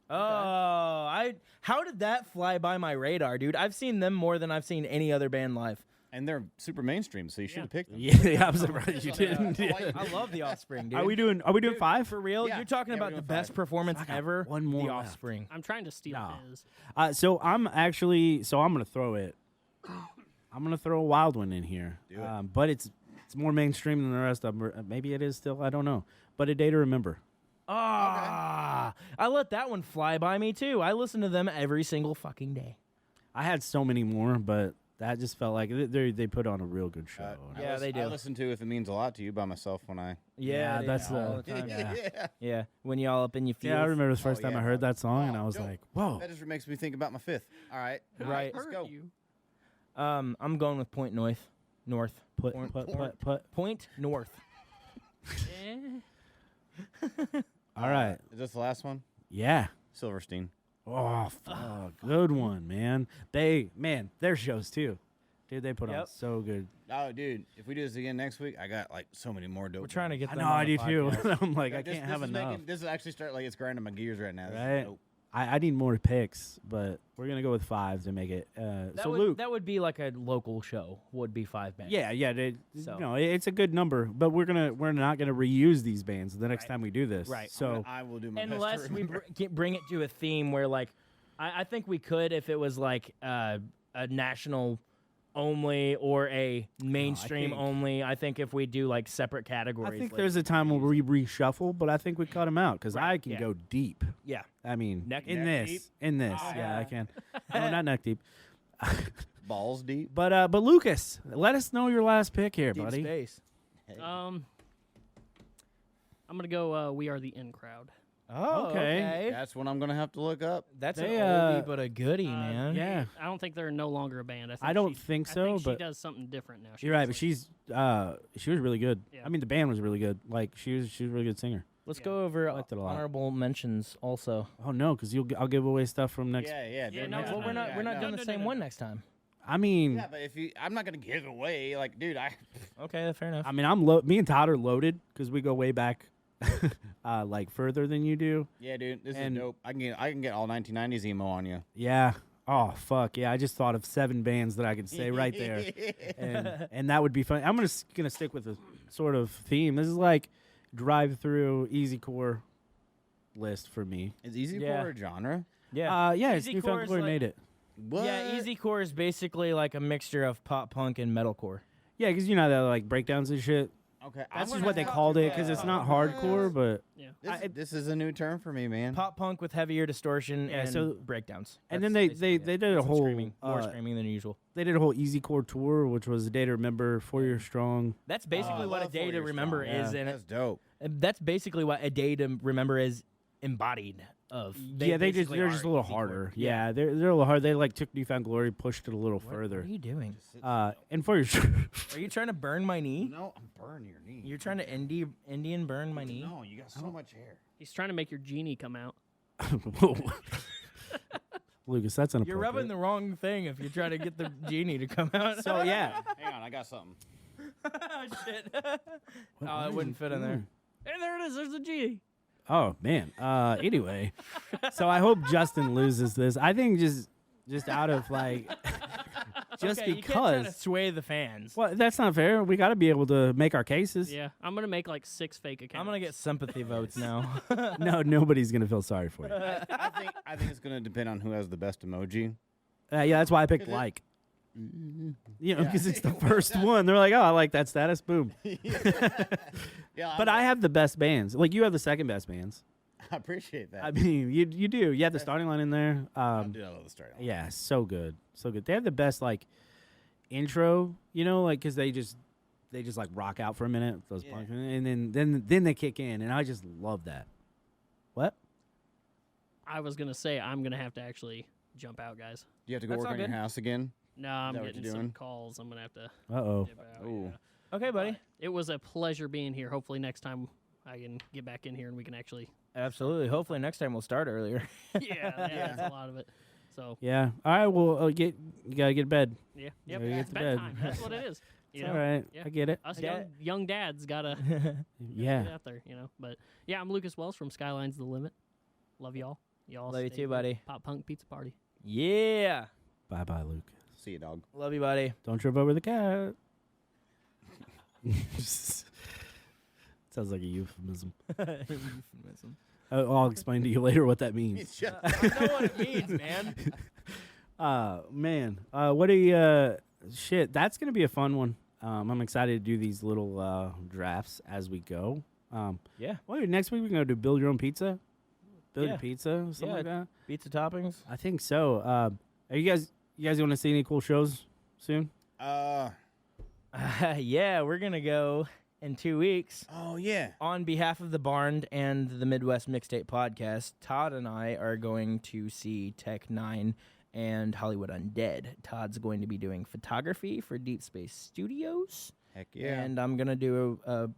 Oh, how did that fly by my radar, dude? I've seen them more than I've seen any other band live. And they're super mainstream, so you should have picked them. Yeah, I'm surprised you didn't. I love the Offspring, dude. Are we doing Dude, 5? for real? Yeah. You're talking Yeah, we're about the doing best 5. performance I got ever? one more The left. Offspring. I'm trying to steal No. his. So I'm gonna throw it. I'm gonna throw a wild one in here. Do it. But it's more mainstream than the rest of them. Or maybe it is still. I don't know. But A Day to Remember. Ah, I let that one fly by me too. I listen to them every single fucking day. I had so many more, but that just felt like they put on a real good show. Yeah, they do. I listen to If It Means a Lot to You by myself when I... Yeah, they that's do all the- the time. yeah. Yeah, when y'all up in your feels. Yeah, I remember the first time yeah, I heard bro. that song, and Oh, I was dope. like, "Whoa!" That just makes me think about my fifth. All right. Right. Let's go. I'm going with Point North. Put Point North. All right, Is this the last one? yeah. Silverstein. Oh, fuck. Good one, man. Their shows too, dude. They put on Yep. so good. Oh, dude. If we do this again next week, I got like so many more dope. We're trying to get I them know, on I the do too. podcast. I'm like, Yeah, I can't have is enough. this is actually start like it's grinding my gears right now. This is Right? dope. I need more picks, but we're gonna go with 5 to make it. So Luke, that would be like a local show. Would be 5 bands. yeah, So- no, it's a good number, but we're not gonna reuse these bands the next time we do this. Right. So I will do my Unless best to we remember. bring it to a theme where, like, I think we could if it was like a national only or a mainstream think- only. I think if we do like separate categories, I think like, there's a time where we reshuffle, but I think we cut him out because I can yeah. go deep. yeah. I mean, Neck in deep? this, yeah, I can. No, not neck deep. Balls deep. But Lucas, let us know your last pick here, Deep buddy. space. I'm gonna go. We Are the In Crowd. Oh, Okay. That's what I'm gonna have to look up. That's They, an oldie but a goodie, man. Yeah, I don't think they're no longer a band. I don't she- think I so, think but she does something different now. you're right. does, But like- she was really good. Yeah. I mean, the band was really good. Like she was a really good singer. Let's Yeah. go over liked it a lot. honorable mentions also. Oh no, because I'll give away stuff from next. Yeah. Yeah, dude, no, next no, Well, one. we're not Yeah, doing no. the same one next time. I mean, Yeah, but I'm not gonna give away. Like, dude, Okay, fair enough. me and Todd are loaded because we go way back, like further than you do. Yeah, dude, this And- is dope. I can get all 1990s emo on you. Yeah. Oh fuck yeah! I just thought of 7 bands that I could say right there, and that would be fun. I'm gonna stick with a sort of theme. This is like drive through easy core list for me. Is easy Yeah. core a genre? yeah. Yeah, it's Easy Newfound core is Glory like- made it. What? Yeah, easy core is basically like a mixture of pop punk and metalcore. Yeah, because you know that like breakdowns and shit. Okay, That's just what they called it because it's not hardcore, but This is a new term for me, man. Pop punk with heavier distortion Yeah, and so- breakdowns. and then That's they basically it. did a Some whole screaming, more screaming than usual. they did a whole easy core tour, which was a day to remember, 4 Year Strong. That's basically I what a love day 4 to Year remember Strong. is, and That's dope. that's basically what a day to remember is embodied of. They're just basically a are little easy core. harder. Yeah, they're a little hard. They like took Newfound Glory, pushed it a little What further. are you doing? And 4 Year Strong. Are you trying to burn my knee? No, I'm burning your knee. You're trying to Indian burn my knee? No, you got so much hair. He's trying to make your genie come out. Lucas, that's inappropriate. You're rubbing the wrong thing if you're trying to get the genie to come out. So yeah. Hang on, I got something. Shit. Oh, it wouldn't fit in there. Hey, there it is. There's the genie. Oh man. Anyway, so I hope Justin loses this. I think just out of like, just Okay, you can't try to because. sway the fans. Well, that's not fair. We got to be able to make our cases. Yeah, I'm gonna make like 6 fake accounts. I'm gonna get sympathy votes now. No, nobody's gonna feel sorry for you. I think it's gonna depend on who has the best emoji. Yeah, that's why I picked like. You know, because it's the first one. They're like, oh, I like that status. Boom. Yeah, But I have the best bands. Like you have the second best bands. I appreciate that. I mean, you do. You have the starting line in there. Dude, I love the story. Yeah, so good, so good. They have the best like intro, you know, like because they just like rock out for a minute, those Yeah. punk, and then they kick in, and I just love that. What? I was gonna say I'm gonna have to actually jump out, guys. Do you have to go That's work all on your good. house again? No, I'm that what getting you're some doing? calls. I'm gonna have to Uh oh. dip out. Ooh. Yeah. Okay, buddy. It was a pleasure being here. Hopefully next time I can get back in here and we can actually. Absolutely. Hopefully next time we'll start earlier. Yeah, that's a lot of it. So Yeah. All right. Well, you gotta get to bed. yeah, Yeah, yep, you get it's to bed. bedtime. That's what it is. You It's know, all right. Yeah. I get it. Us Yeah. young dads gotta Yeah. get out there. You know, but yeah, I'm Lucas Wells from Skylines The Limit. Love y'all. Y'all Love you stay too, good. buddy. Pop Punk Pizza Party. Yeah. Bye, bye, Luke. See you, dog. Love you, buddy. Don't trip over the cat. Sounds like a euphemism. I'll explain to you later what that means. I know what it means, man. Man, what do you? Shit, that's gonna be a fun one. I'm excited to do these little drafts as we go. Yeah. Well, next week we're gonna do build your own pizza. Build Yeah. your pizza, something Yeah. like that. Pizza toppings. I think so. Are you guys want to see any cool shows soon? Yeah, we're gonna go in 2 weeks. Oh yeah. On behalf of the Barn and the Midwest Mixtape Podcast, Todd and I are going to see Tech 9 and Hollywood Undead. Todd's going to be doing photography for Deep Space Studios. Heck yeah. And I'm going to do a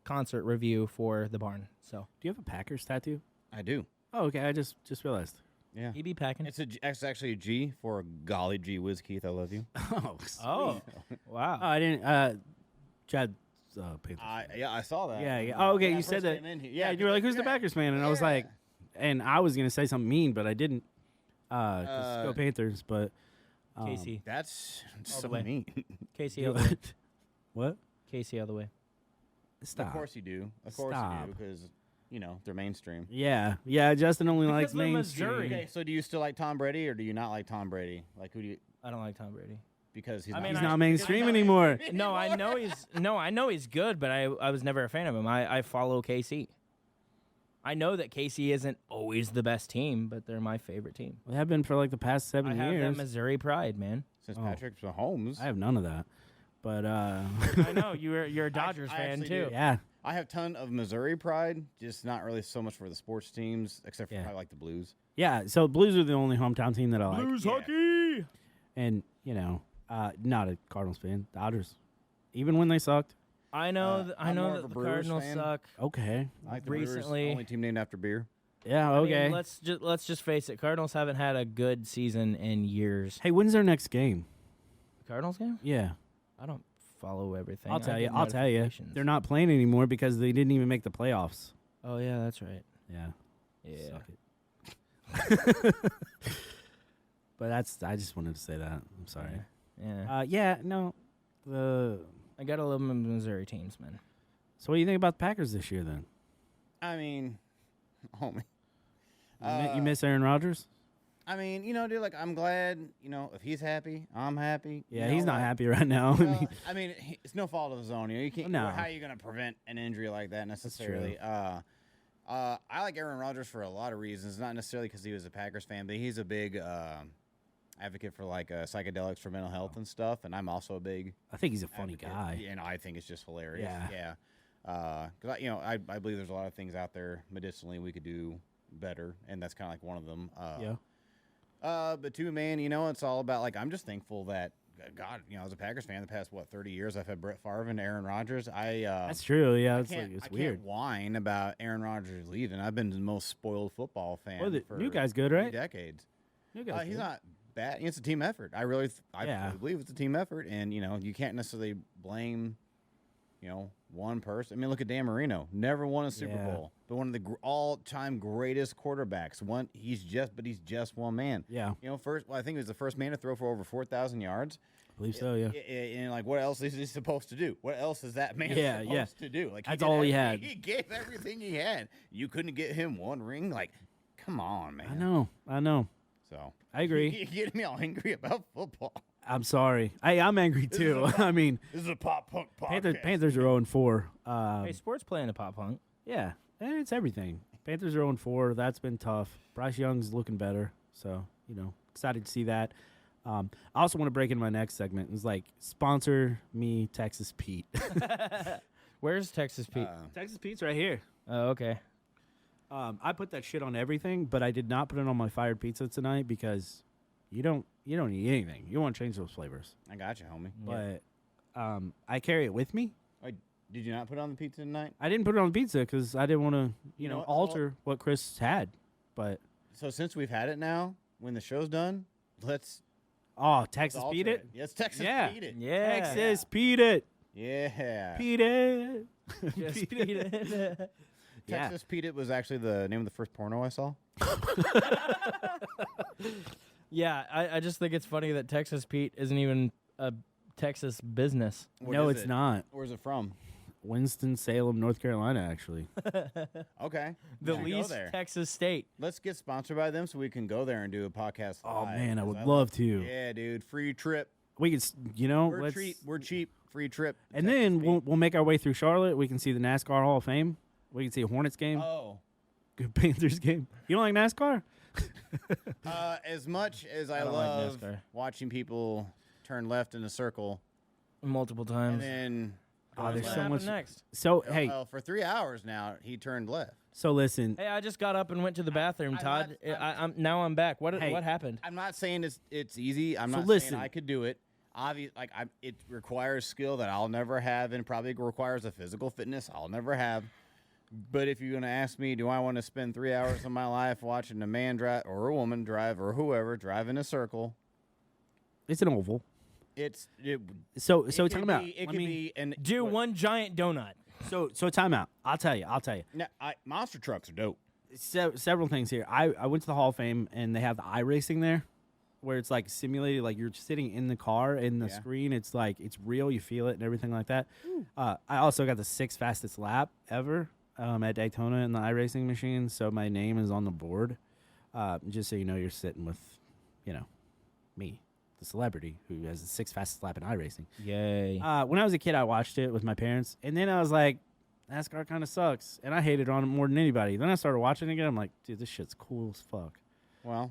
concert review for the Barn. So, Do you have a Packers tattoo? I do. Oh, okay. I just realized. Yeah. he be packing. It's actually a G for golly gee whiz, Keith. I love you. Oh, Oh, wow. I didn't. Chad. Paid I saw that. Yeah, yeah. Oh, okay. When I You said first that. came in here. Yeah, you were like, "Who's the Packers fan?" And I was Yeah. like, and I was gonna say something mean, but I didn't. 'Cause go Panthers. But Casey. That's All so the way. mean. Casey all the way. What? Casey all the way. Stop. Of course you do. Of course Stop. you do, because they're mainstream. Yeah, yeah. Justin only likes they're mainstream. Missouri. Okay, so do you still like Tom Brady or do you not like Tom Brady? Like who do you? I don't like Tom Brady. Because he's I not, mean, He's I- not mainstream anymore. No, I know he's good, but I was never a fan of him. I follow KC. I know that KC isn't always the best team, but they're my favorite team. They have been for like the past 7 I have that years. Missouri pride, man. since Oh. Patrick Mahomes. I have none of that. But I know you're a Dodgers I fan actually too. do. yeah. I have a ton of Missouri pride, just not really so much for the sports teams, except for Yeah. probably like the Blues. Yeah, so Blues are the only hometown team that I like. Blues Yeah. hockey. And, not a Cardinals fan. Dodgers. Even when they sucked. I know. I I'm know more that of a the Brewers Cardinals fan. suck. Okay. I like the Brewers, Recently- only team named after beer. Yeah, I mean, okay. let's just face it. Cardinals haven't had a good season in years. Hey, when's their next game? Cardinals game? Yeah. I don't follow everything. I'll I tell you. get I'll tell you. notifications. They're not playing anymore because they didn't even make the playoffs. Oh yeah, that's right. Yeah. Yeah. Suck it. But I just wanted to say that. I'm sorry. Yeah. No. I gotta love my Missouri teams, man. So what do you think about the Packers this year then? I mean, homie. You miss Aaron Rodgers? I mean, dude, like, I'm glad, if he's happy, I'm happy. Yeah, You he's know, not like, happy right now. I mean, it's no fault of his own. You can't. No. How are you going to prevent an injury like that necessarily? I like Aaron Rodgers for a lot of reasons. Not necessarily because he was a Packers fan, but he's a big advocate for like psychedelics for mental health and stuff. And I'm also a big I think he's a funny advocate. guy. And I think it's just hilarious. Yeah. Yeah. Because I believe there's a lot of things out there medicinally we could do better, and that's kind of like one of them. Yeah. But too, man, it's all about, like, I'm just thankful that, God, as a Packers fan, the past, 30 years, I've had Brett Favre and Aaron Rodgers. That's true. Yeah, it's I weird. can't whine about Aaron Rodgers leaving. I've been the most spoiled football fan Well, the for new guy's good, 3 right? decades. New guy's He's good. not bad. It's a team effort. I really Yeah. believe it's a team effort, and, you can't necessarily blame, one person. I mean, look at Dan Marino. Never won a Super Yeah. Bowl, but one of the all-time greatest quarterbacks. He's just one man. Yeah, I think he was the first man to throw for over 4,000 yards. I believe so. Yeah. And like, what else is he supposed to do? What else is that man supposed to do? Like, That's did all he everything- had. He gave everything he had. You couldn't get him one ring. Like, come on, man. I know. So I agree. You're getting me all angry about football. I'm sorry. I'm angry too. I mean, This is a pop punk podcast. Panthers are 0-4. Hey, sports playing a pop punk. Yeah, it's everything. Panthers are 0-4. That's been tough. Bryce Young's looking better, so excited to see that. I also want to break into my next segment. It's like sponsor me, Texas Pete. Where's Texas Pete? Texas Pete's right here. Oh, okay. I put that shit on everything, but I did not put it on my fired pizza tonight because you don't eat anything. You want to change those flavors, I got you, homie. but I carry it with me. Wait, did you not put on the pizza tonight? I didn't put it on the pizza because I didn't want to, You know what? alter what Chris had. But So since we've had it now, when the show's done, let's Texas alter Pete it. Yes, Texas Yeah. Pete it. Yeah. Texas Pete it. Yeah. Pete it. Just Pete it. Yeah. Texas Pete It was actually the name of the first porno I saw. Yeah, I just think it's funny that Texas Pete isn't even a Texas business. What No, is it's it? not. Where's it from? Winston-Salem, North Carolina, actually. Okay. The We should go least there. Texas state. Let's get sponsored by them so we can go there and do a podcast. Oh, live, man, I 'cause would love to. Yeah, dude. Free trip. We could, We're cheap. Free trip. to And Texas then Pete. we'll make our way through Charlotte. We can see the NASCAR Hall of Fame. We can see a Hornets game, Oh. good Panthers game. You don't like NASCAR? As much as I, don't like love NASCAR. watching people turn left in a circle Multiple and times. then Oh, there's What so happened much. next? So hey, well, for 3 hours now, he turned left. so listen. Hey, I just got up and went to the bathroom, I'm Todd. not- I'm now I'm back. What Hey. what happened? I'm not saying it's easy. I'm So not listen. saying I could do it. It requires skill that I'll never have, and probably requires a physical fitness I'll never have. But if you're gonna ask me, do I want to spend 3 hours of my life watching a man drive or a woman drive or whoever drive in a circle? It's an oval. So it time could out. be- It Let could me- be an Do one giant donut. So time out. I'll tell you. No, monster trucks are dope. Several things here. I went to the Hall of Fame and they have the iRacing there, where it's like simulated, like you're sitting in the car in the Yeah. screen. It's like it's real. You feel it and everything like that. I also got the 6th fastest lap ever at Daytona in the iRacing machine. So my name is on the board. Just so you know, you're sitting with, me. the celebrity who has the 6th fastest lap in iRacing. Yay. When I was a kid, I watched it with my parents, and then I was like, NASCAR kind of sucks, and I hated on it more than anybody. Then I started watching it again. I'm like, dude, this shit's cool as fuck. Well,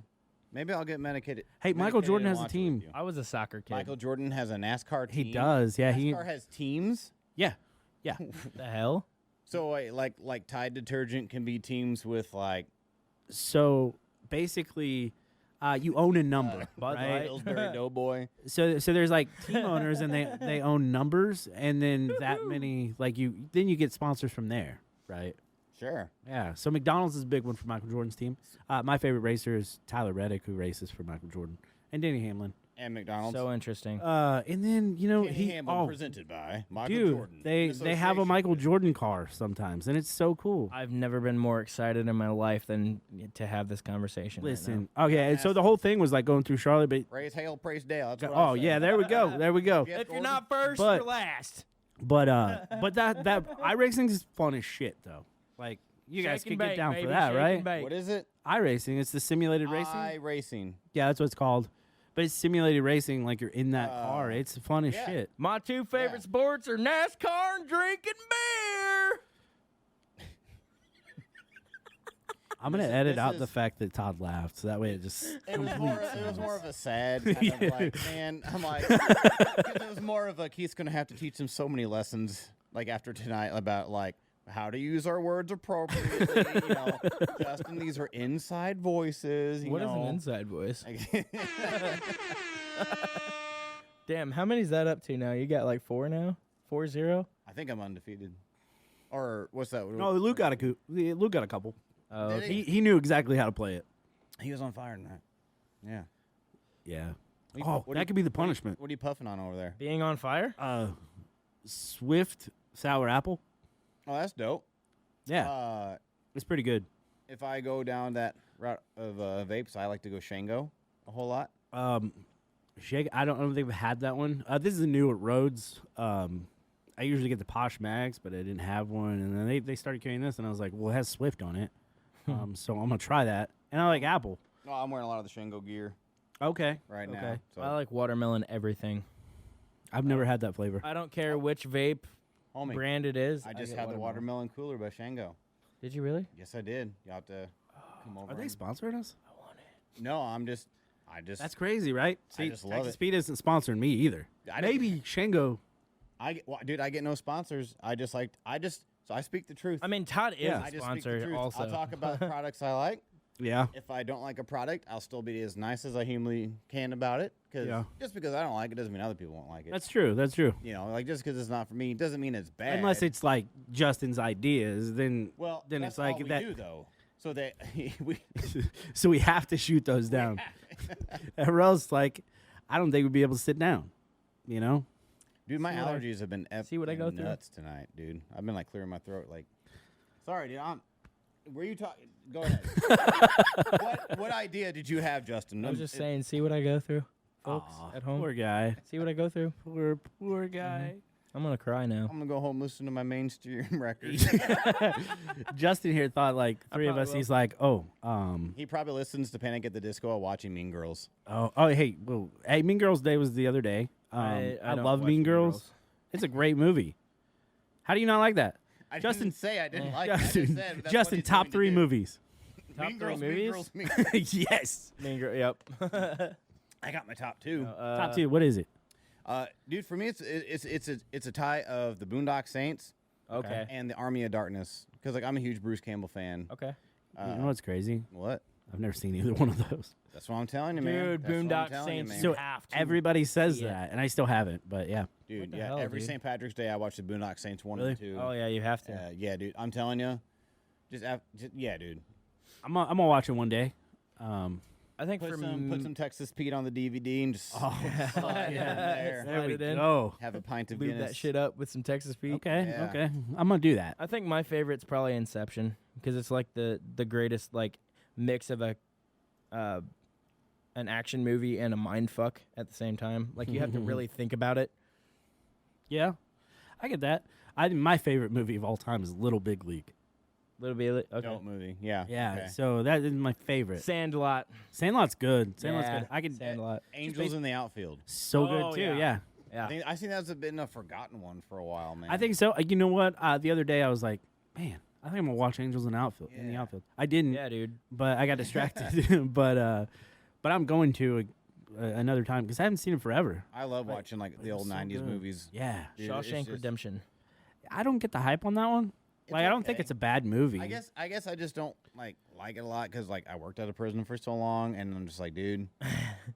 maybe I'll get medicated. Hey, Michael medicated Jordan and has a watch it team. with you. I was a soccer kid. Michael Jordan has a NASCAR team. He does, yeah. NASCAR has teams. Yeah. The hell? So like Tide detergent can be teams with like So basically, you own a number, Bud right? Light. Pillsbury Doughboy. So there's like team owners, and they own numbers, and then that many then you get sponsors from there, right? Sure. Yeah. So McDonald's is a big one for Michael Jordan's team. My favorite racer is Tyler Reddick, who races for Michael Jordan, and Denny Hamlin. And McDonald's. So interesting. And then Kenny Hamlin presented by Michael dude, Jordan. they in have a association Michael with- Jordan car sometimes, and it's so cool. I've never been more excited in my life than to have this conversation. Listen, okay, and so the whole thing was like going through Charlotte, but Raise hail, praise Dale. That's what I oh say. yeah, there we go, there we go. Yeah. If you're not first, But- you're last. But that iRacing is fun as shit though. Like you guys Shake and can get bake, down baby, for that, shake right? and bake. What is it? iRacing, it's the simulated racing. iRacing. Yeah, that's what it's called. But it's simulated racing, like you're in that car. It's fun as yeah. shit. My two favorite Yeah. sports are NASCAR and drinking beer. I'm gonna This is- edit this out the is- fact that Todd laughed, so that way it just It was completes. more of a sad kind of like, man, I'm like, 'cause it was more of a Keith's going to have to teach him so many lessons, like after tonight, about like how to use our words appropriately. Justin, these are inside voices. What is an inside voice? inside? Damn, how many's that up to now? You got like 4 now? 4-0? I think I'm undefeated. Or what's that? No, Luke got a couple. Oh, Did He knew exactly how to play it. He was on fire tonight. Yeah. Yeah. What Oh, what that could be the punishment. What are you puffing on over there? being on fire? Swift sour apple. Oh, that's dope. Yeah, it's pretty good. If I go down that route of vapes, I like to go Shango a whole lot. Shake. I don't think I've had that one. This is new at Rhodes. I usually get the Posh Mags, but I didn't have one, and then they started carrying this, and I was like, well, it has Swift on it, so I'm gonna try that. And I like apple. No, I'm wearing a lot of the Shango gear Okay. right now. Okay. So, I like watermelon everything. I've never had that flavor. I don't care which vape homie, brand it is. I just get had the watermelon cooler by Shango. Did you really? Yes, I did. You have to come over. Are they and- sponsoring us? No, I just. That's crazy, right? See, just love Texas it. Speed isn't sponsoring me either. I didn't- Maybe Shango. Dude, I get no sponsors. So I speak the truth. I mean, Todd is Yeah. a I just speak the sponsor truth. also. I'll talk about products I like. Yeah. If I don't like a product, I'll still be as nice as I humanly can about it. Yeah. Just because I don't like it doesn't mean other people won't like it. That's true. That's true. Like just because it's not for me doesn't mean it's bad. Unless it's like Justin's ideas, then then it's that's like all we that. do though. So that we So we have to shoot those down, or else like I don't think we'd be able to sit down. You know. Dude, my what I- allergies have been see what I go through? nuts tonight, dude. I've been like clearing my throat. Like, sorry, dude. Were you talking? Go ahead. What idea did you have, Justin? I was just saying, see what I go through, folks Aw, at home. Poor guy. See what I go through. Poor guy. I'm gonna cry now. I'm gonna go home and listen to my mainstream record. Justin here thought like three of probably us. will. He's like, oh, He probably listens to Panic at the Disco while watching Mean Girls. hey, Mean Girls Day was the other day. I don't love watch Mean Mean Girls. Girls. It's a great movie. How do you not like that? I Justin- didn't say I didn't like it. I Justin, just said that's Justin, what he's top going to 3 do. movies. Top Mean 3 Girls, movies? Mean Girls, Mean Girls. Yes. Mean Girl. Yep. I got my top 2. Top 2. What is it? Dude, for me, it's a tie of the Boondock Saints Okay. and the Army of Darkness because like I'm a huge Bruce Campbell fan. Okay. You know what's crazy? What? I've never seen either one of those. That's what I'm telling you, man. Dude, That's what I'm Boondock telling you, Saints. man. So have to everybody says see it. that, and I still haven't. But yeah, Dude, the yeah. hell, Every dude? St. Patrick's Day, I watch the Boondock Saints 1 Really? and 2. Oh yeah, you have to. Yeah, dude. I'm telling you. Yeah, dude. I'm gonna watch it one day. I think Put for some Texas Pete on the DVD and just slide it in there. There we Slide it in. go. Have a pint of lube Guinness. that shit up with some Texas Pete. Okay, Yeah. okay. I'm gonna do that. I think my favorite's probably Inception because it's like the greatest like mix of a an action movie and a mind fuck at the same time. Like you have to really think about it. Yeah, I get that. My favorite movie of all time is Little Big League. Little Billy. Okay. Dope movie. Yeah. Yeah, okay. so that is my favorite. Sandlot. Sandlot's good. Sandlot's Yeah, good. I could Sandlot. Angels in the Outfield. so Oh, good too. yeah. Yeah. Yeah. I think that's been a forgotten one for a while, man. I think so. You know what? The other day I was like, man, I think I'm gonna watch Angels in the Outfield. In the Yeah. outfield, I didn't, Yeah, dude. but I got distracted. but I'm going to another time because I haven't seen it forever. I love watching like the old so '90s good. movies. Yeah, Dude, it's Shawshank just- Redemption. I don't get the hype on that one. It's Like, I don't think okay. it's a bad movie. I guess I just don't like it a lot because like I worked at a prison for so long, and I'm just like, dude,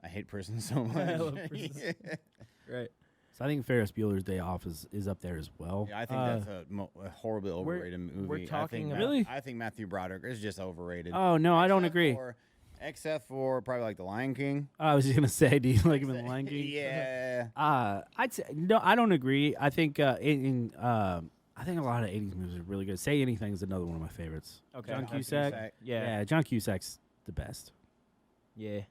I hate prison so much. I love prisons. Right. So I think Ferris Bueller's Day Off is up there as well. Yeah, I think that's a horribly overrated movie. we're talking about- Really? I think Matthew Broderick is just overrated. Oh no, I don't agree. Except for probably like The Lion King. I was just gonna say, do you like him in The Lion King? Yeah. I'd say no. I don't agree. I think I think a lot of '80s movies are really good. Say Anything is another one of my favorites. Okay. John John Cusack. Yeah. John Cusack's the best. Yeah.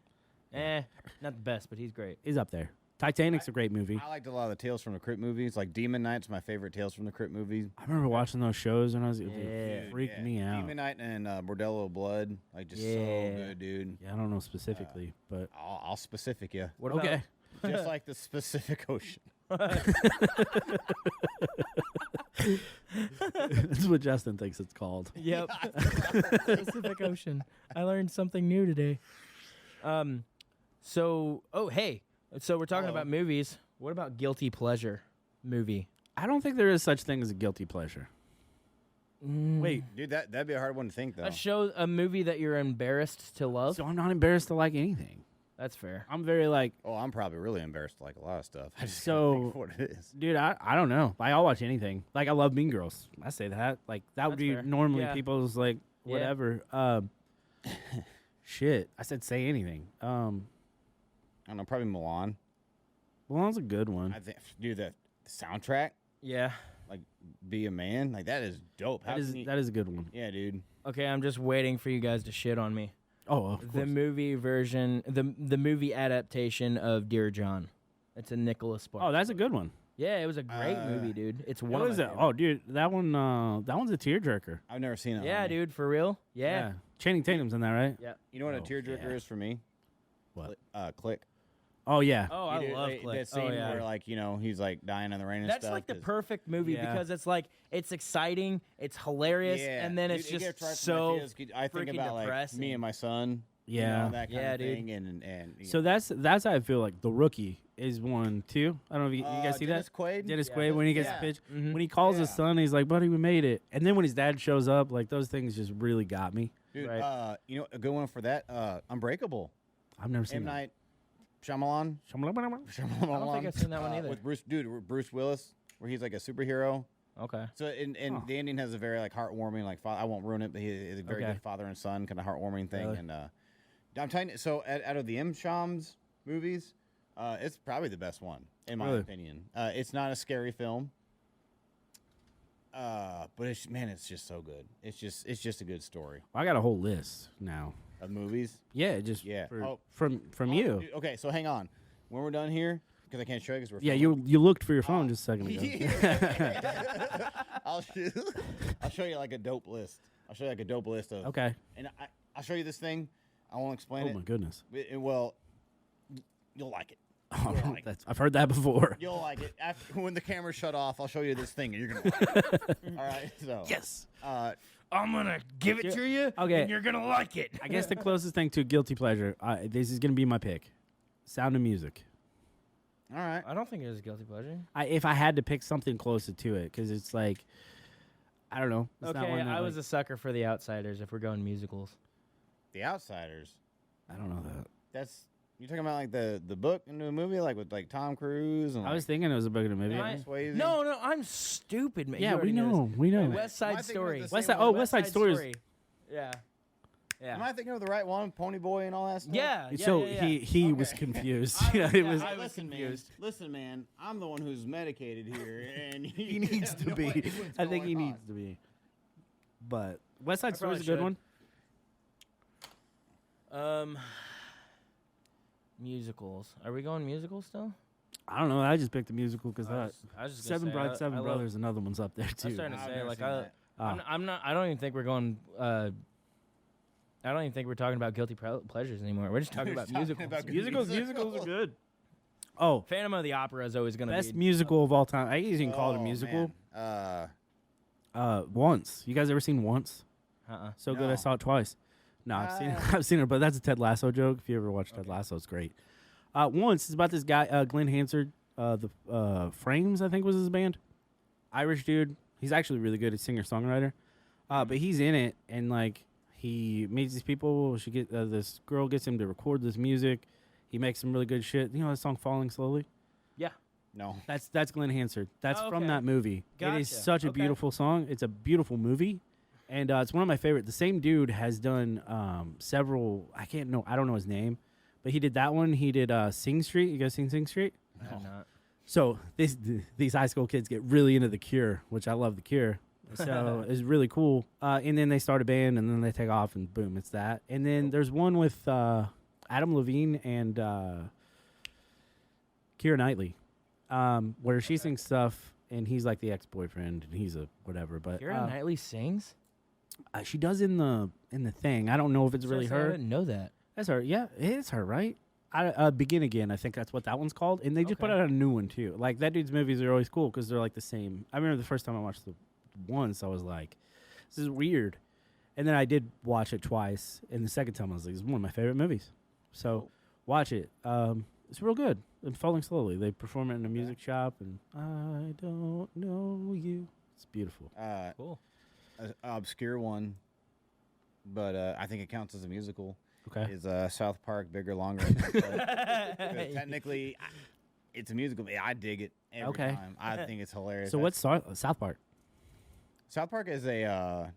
Not the best, but he's great. He's up there. Titanic's a great movie. I liked a lot of the Tales from the Crypt movies. Like Demon Knight's my favorite Tales from the Crypt movie. I remember watching those shows when I was. Yeah. It freaked me out. Demon Knight and Bordello of Blood, like just so Yeah. good, dude. Yeah, I don't know specifically, but I'll specific you. What okay. Just like the Pacific Ocean. That's what Justin thinks it's called. Yep. Pacific Ocean. I learned something new today. So we're talking Hello. about movies. What about guilty pleasure movie? I don't think there is such thing as a guilty pleasure. Wait, Dude, that'd be a hard one to think though. A movie that you're embarrassed to love. so I'm not embarrassed to like anything. That's fair. I'm very like, Oh, I'm probably really embarrassed to like a lot of stuff. I just So- can't think of what it is. dude, I don't know. Like, I'll watch anything. Like, I love Mean Girls. I say that. Like, that would That's be fair. normally Yeah. people's like Yeah. whatever. Shit, I said say anything. I don't know, probably Milan. Well, that's a good one. I think, dude, the soundtrack, Yeah. like Be a Man, like that is dope. How That is can you- that is a good one. yeah, dude. Okay, I'm just waiting for you guys to shit on me. Oh, of The course. movie version, the movie adaptation of Dear John. It's a Nicholas Sparks. Oh, that's a good one. Yeah, it was a great movie, dude. It's one What of is my it? favorite. Oh, dude, that one's a tearjerker. I've never seen it. Yeah, dude, for real. Yeah. Channing Tatum's in that, right? Yeah. You know what a Oh, tearjerker yeah. is for me? What? Click. Oh yeah. Oh, You I do- love that Click. scene Oh, yeah. where like he's like dying in the rain and That's stuff. like the 'cause- perfect movie Yeah. because it's like it's exciting, it's hilarious, Yeah, and then dude, it's it just gets right to my so feels. I think freaking about like depressing. me and my son. Yeah. that kind Yeah, of dude. thing, and you So know. that's how I feel like The Rookie is one too. I don't know if you guys see Dennis that. Quaid? Dennis Yeah, Quaid when he gets yeah. the pitch, Mhm. when he calls his Yeah. son, he's like, "Buddy, we made it." And then when his dad shows up, like those things just really got me. Dude, Right. you know a good one for that. Unbreakable. I've never seen M that. Night Shyamalan. I don't think I've seen that one either. With Bruce Willis, where he's like a superhero. Okay. So and Huh. the ending has a very like heartwarming like I won't ruin it, but he's a very Okay. good father and son kind of heartwarming thing. Really? And I'm telling you, so out of the M. Shams movies, it's probably the best one in my Really? opinion. It's not a scary film, but it's just so good. It's just a good story I got a whole list now. of movies. Yeah, just Yeah. for- Oh. from Oh, you. dude, okay, so hang on. When we're done here, because I can't show you because we're Yeah, filming. you looked for your phone just a second ago. I'll show you like a dope list. I'll show you like a dope list of. Okay. And I'll show you this thing. I won't explain Oh it. my goodness. Well, you'll like it. Oh, You'll like it. I've heard that before. You'll like it. After, when the camera's shut off, I'll show you this thing, and you're gonna like it. All right. So. Yes. I'm gonna give it to you, Okay. and you're gonna like it. I guess the closest thing to a guilty pleasure, this is gonna be my pick. Sound of Music. All right. I don't think it is guilty pleasure. If I had to pick something closer to it, because it's like, I don't know. It's not Okay, one that, I was like- a sucker for The Outsiders. If we're going musicals, The Outsiders. I don't know that. That's you talking about like the book into a movie like with like Tom Cruise and I was like, thinking it was a book in a movie. Am I- Swayze? no, I'm stupid, man. You Yeah, we already knew know. this. We know. West Am I Side thinking of Story. the West same Side. one? Oh, West Side Story. is. Yeah. Yeah. Am I thinking of the right one? Pony Boy and all that stuff. Yeah. So yeah. he was Okay. confused. I- yeah, it yeah, was. I- was listen, confused. Man, listen, man. I'm the one who's medicated here, and He needs to be. I think he needs to be. But West Side Story is a probably good should. one. Musicals. Are we going musicals still? I don't know. I just picked the musical because I was just gonna Seven say, Brides, Seven I love- Brothers, another one's up there I too. was starting to I've say never like seen that. I'm not. I don't even think we're going. I don't even think we're talking about guilty pleasures anymore. We're just talking about musicals. Musicals are good. Oh, Phantom of the Opera is always going to be best musical of all time. I guess you can call it a musical. Once. You guys ever seen Once? So good I No. saw it twice. No, I've seen it. I've seen it, but that's a Ted Lasso joke. If you ever watched Ted Lasso, it's great. Once it's about this guy, Glenn Hansard. The Frames, I think, was his band. Irish dude. He's actually really good at singer-songwriter. But he's in it, and like he meets these people. This girl gets him to record this music. He makes some really good shit. You know that song "Falling Slowly"? Yeah. No. That's Glenn Hansard. That's Oh, from okay. that movie. It is Gotcha. such a Okay. beautiful song. It's a beautiful movie, and it's one of my favorite. The same dude has done several. I don't know his name, but he did that one. He did Sing Street. You guys seen Sing Street? I have not. So these high school kids get really into The Cure, which I love The Cure. So it's really cool. And then they start a band, and then they take off, and boom, it's that. And then there's one with Adam Levine and Keira Knightley, where she sings stuff, and he's like the ex-boyfriend, and he's a whatever. But Keira Knightley sings. she does in the thing. I don't know if it's really I her. didn't know that. That's her. Yeah, it is her, right? Begin Again. I think that's what that one's called. And they just put Okay. out a new one too. Like that dude's movies are always cool because they're like the same. I remember the first time I watched the once, I was like, "This is weird," and then I did watch it twice. And the second time, I was like, "This is one of my favorite movies." So watch it. It's real good. And Falling Slowly. They perform it in a music shop, and I don't know you. It's beautiful. Cool. An obscure one, but I think it counts as a musical. Okay. Is South Park Bigger, Longer? And Better? Technically, it's a musical. Yeah, I dig it every Okay. time. I think it's hilarious. So what's South Park? South Park is a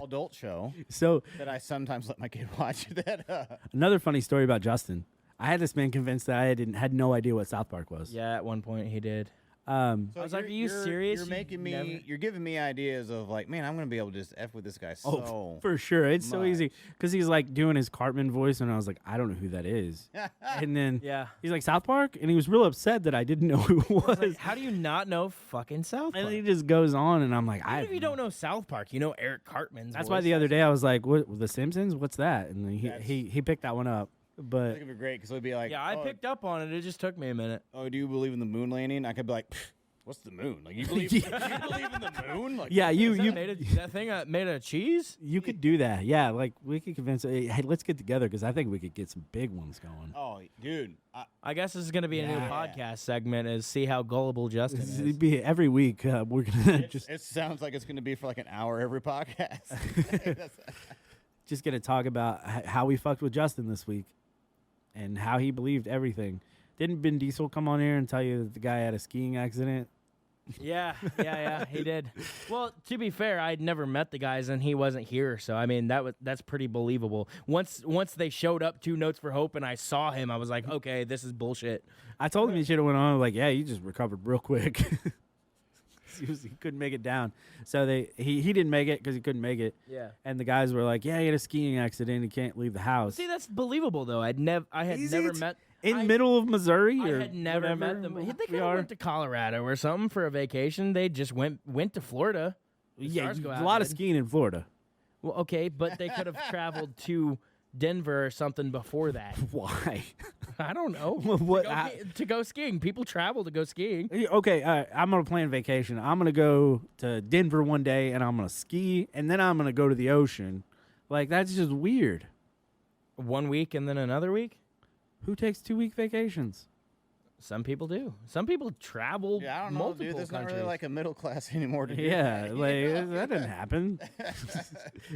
adult show So that I sometimes let my kid watch. That another funny story about Justin. I had this man convinced that I had no idea what South Park was. Yeah, at one point he did. So I was like, you're- "Are you serious? You're You making me. never- You're giving me ideas of like, man, I'm gonna be able to just f with this guy. So For sure. It's so easy. much. Because he's like doing his Cartman voice, and I was like, I don't know who that is. And then Yeah. he's like, South Park? And he was real upset that I didn't know who it I was was. like, how do you not know fucking South Park? And then he just goes on, and I'm like, Even if you don't know South Park, you know Eric Cartman's That's voice. why the other day I was like, what, The Simpsons? What's that? And then That's- he picked that one up. It's But gonna be great because it'd be like, Yeah, I oh, picked up on it. It just took me a minute. Oh, do you believe in the moon landing? I could be like, "Pfft, what's the moon? Like you believe? You believe in the moon? Like, yeah, you That thing made of cheese? you could do that. Yeah, like we could convince, hey, let's get together because I think we could get some big ones going. Oh, dude. I guess this is going to be a new Yeah. podcast segment is see how gullible Justin is. It'd be every week. We're gonna It sounds like it's gonna be for like an hour every podcast. just gonna talk about how we fucked with Justin this week and how he believed everything. Didn't Ben Diesel come on here and tell you that the guy had a skiing accident? Yeah, he did. Well, to be fair, I'd never met the guys and he wasn't here, so I mean that's pretty believable. Once they showed up 2 Notes for Hope and I saw him, I was like, okay, this is bullshit. I told him he should have went on. Like, yeah, you just recovered real quick. He couldn't make it down, so he didn't make it because he couldn't make it. Yeah. And the guys were like, yeah, he had a skiing accident. He can't leave the house. See, that's believable though. I had never met in middle of Missouri. I or had never whatever, met them. They we could have are. went to Colorado or something for a vacation. They just went to Florida. The Yeah, stars go a out, lot of dude. skiing in Florida. Well, okay, but they could have traveled to Denver or something before that. Why? I don't know. What? To go skiing. People travel to go skiing. Okay, all right, I'm gonna plan vacation. I'm gonna go to Denver one day, and I'm gonna ski, and then I'm gonna go to the ocean. Like that's just weird. 1 week and then another week? Who takes 2-week vacations? Some people do. Some people travel Yeah, I don't know, multiple dude. That's not countries. really like a middle class anymore. To do Yeah, that. like that didn't happen.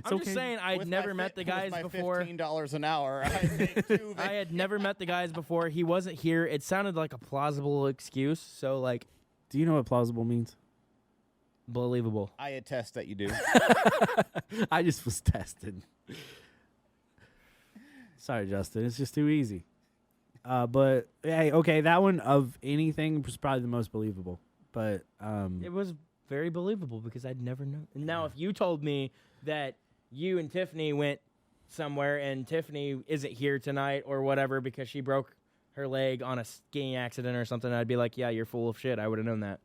I'm just saying I'd With never my met the with guys my before. $15 an hour. I take 2 I had never met the guys before. He wasn't here. It sounded like a plausible excuse, so like Do you know what plausible means? believable. I attest that you do. I just was tested. Sorry, Justin. It's just too easy. But hey, okay, that one of anything was probably the most believable. But It was very believable because I'd never known. Now, if you told me that you and Tiffany went somewhere and Tiffany isn't here tonight or whatever because she broke her leg on a skiing accident or something, I'd be like, yeah, you're full of shit. I would have known that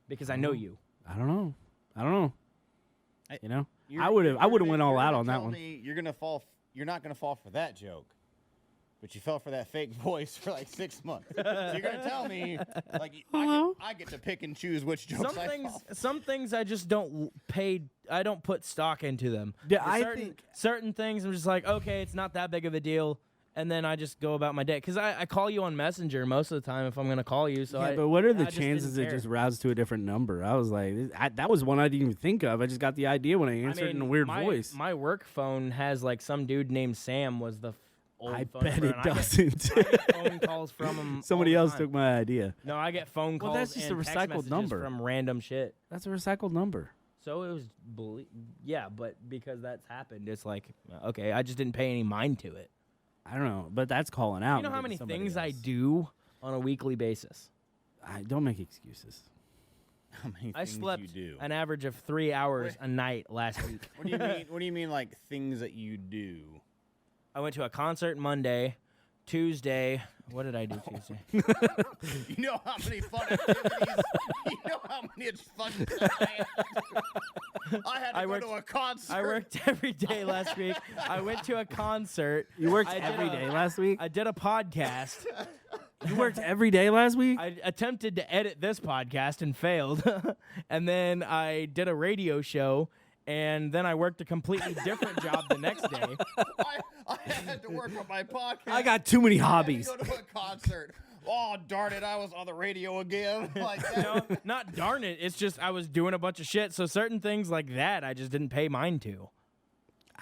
because I know you. I don't know. You know, You're- I would have you're went all you're out gonna on that tell one. me You're gonna fall. You're not gonna fall for that joke, but you fell for that fake voice for like 6 months. So you're gonna tell me like I get to pick and choose which jokes Some I things, fall for. some things I just don't pay. I don't put stock into them. Yeah, I certain, think- certain things I'm just like, okay, it's not that big of a deal, and then I just go about my day. Because I call you on Messenger most of the time if I'm gonna call you. So Yeah, but what are the I just didn't chances it care. just routes to a different number? I was like, that was one I didn't even think of. I just got the idea when I answered in a weird my, voice. My work phone has like some dude named Sam was the old I phone bet number, it and I get- doesn't. I get phone calls from him. Somebody all the else time. took my idea. No, I get phone calls. Well, that's just a and text recycled messages number. from random shit. That's a recycled number. So it was, yeah, but because that's happened, it's like, okay, I just didn't pay any mind to it. I don't know, but that's calling out. You know how maybe many somebody things I else. do on a weekly basis? I don't make excuses. How many I things slept you do? an average of 3 hours a night last week. What do you mean? What do you mean like things that you do? I went to a concert Monday, Tuesday. What did I do Tuesday? You know how many fun activities? You know how many fun stuff I had to do? I had to go to a concert. I worked every day last week. I went to a concert. You worked I did every a- day last week? I did a podcast. You worked every day last week? I attempted to edit this podcast and failed. And then I did a radio show. And then I worked a completely different job the next day. I had to work on my podcast. I got too many I had hobbies. to go to a concert. Oh, darn it. I was on the radio again. Like that. No, not darn it. It's just I was doing a bunch of shit. So certain things like that, I just didn't pay mind to.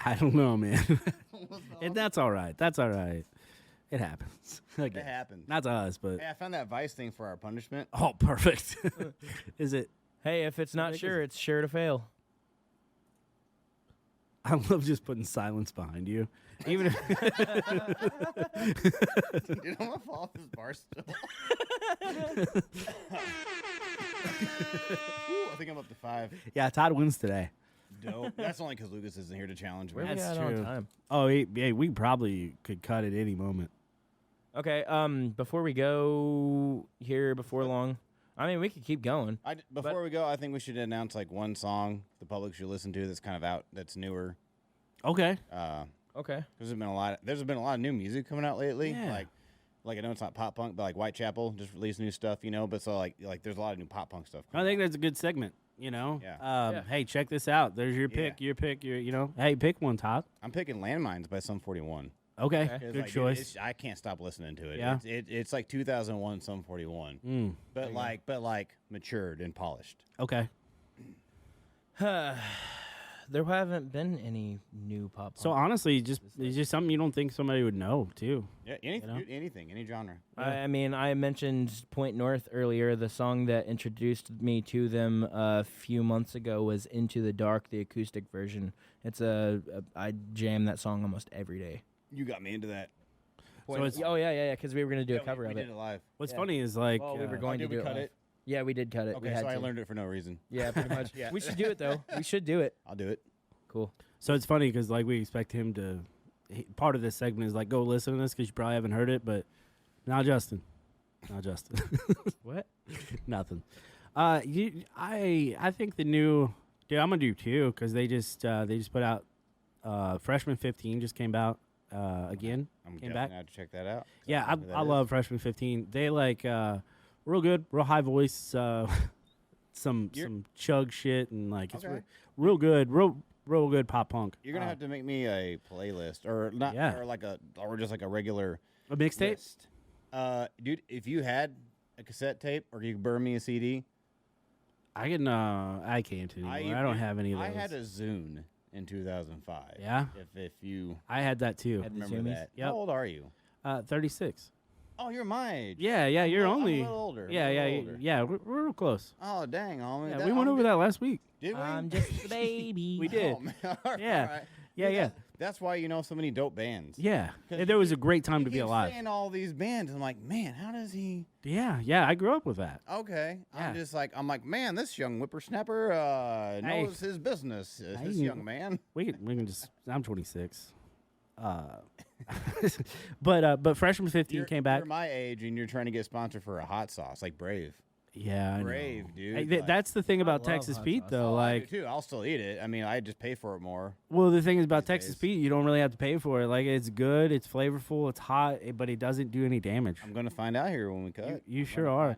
I don't know, man. And that's all right. That's all right. It happens. It happens. Not to us, but Hey, I found that Vice thing for our punishment. oh, perfect. Is it? Hey, if it's not sure, it's sure to fail. I love just putting silence behind you, even if Dude, I'm gonna fall off this bar still. Ooh, I think I'm up to 5. yeah, Todd wins today. Dope. That's only because Lucas isn't here to challenge me. Where we That's at on true. time? Oh, yeah, we probably could cut at any moment. Okay. Before we go here, before long, I mean, we could keep going. Before we go, I think we should announce like one song the public should listen to that's kind of out, that's newer. Okay. Okay. There's been a lot of new music coming out lately. Yeah. Like I know it's not pop punk, but like Whitechapel just released new stuff, you know. But so like there's a lot of new pop punk stuff. I think that's a good segment. You know. Yeah. Yeah. Hey, check this out. There's your pick. Yeah. Your pick. You know. Hey, pick one, Todd. I'm picking Landmines by Sum 41. Okay. 'Cause, Good Like, dude, choice. I can't stop listening to it. Yeah. It's like 2001 Sum 41, but like matured and polished. Okay. There haven't been any new pop. So honestly, it's just something you don't think somebody would know too. Yeah, anything, any genre. I mean, I mentioned Point North earlier. The song that introduced me to them a few months ago was "Into the Dark," the acoustic version. It's I jam that song almost every day. You got me into that. it's- oh yeah, because we were gonna do a cover we of did it. it live. What's Yeah. funny is like Well, we were Oh, going did to we do cut it. it? Yeah, we did cut it. we Okay, had so I to. learned it for no reason. Yeah, pretty much. Yeah. We should do it though. We should do it. I'll do it. Cool. So it's funny because like we expect him to. Part of this segment is like go listen to this because you probably haven't heard it, but now Justin. What? Nothing. I think the new. Dude, I'm gonna do 2 because they just put out. Freshman 15 just came out again. I'm Came definitely back. gonna have to check that out. Yeah, know who that I is. love Freshman 15. They like real good, real high voice, some chug shit and like it's Okay. real good, real good pop punk. You're gonna have to make me a playlist, or not, Yeah. or just like a regular A mixtape. list. Dude, if you had a cassette tape, or you could burn me a CD, I can I can't anymore. I don't have any of those. I had a Zune in 2005. Yeah? If you I had that too. Had the remember Zoomies? that. Yep. How old are you? 36. Oh, you're my age. Yeah, you're I'm only a little older. Yeah, I'm a yeah, little older. yeah. We're real close. Oh, dang, homie. Yeah, we went over that last week. Did we? I'm just a baby. We did. Oh, man. All Yeah. right. Yeah, yeah. That's why you know so many dope bands. Yeah, 'Cause there was a great time You to be keep alive. saying all these bands. I'm like, man, how does he? Yeah, I grew up with that. Okay, Yeah. I'm like, man, this young whippersnapper Hey. knows his business. This Hey. young man. We can just. I'm 26. But Freshman 15 came back. You're my age, and you're trying to get sponsored for a hot sauce like Brave. Yeah, I know. brave, dude. Hey, that's the thing about love Texas hot Pete, sauce. though. I do Like, too. I'll still eat it. I mean, I just pay for it more. well, the thing is about These Texas days. Pete, you don't really have to pay for it. Like, it's good, it's flavorful, it's hot, but it doesn't do any damage. I'm gonna find out here when we cut. You sure are.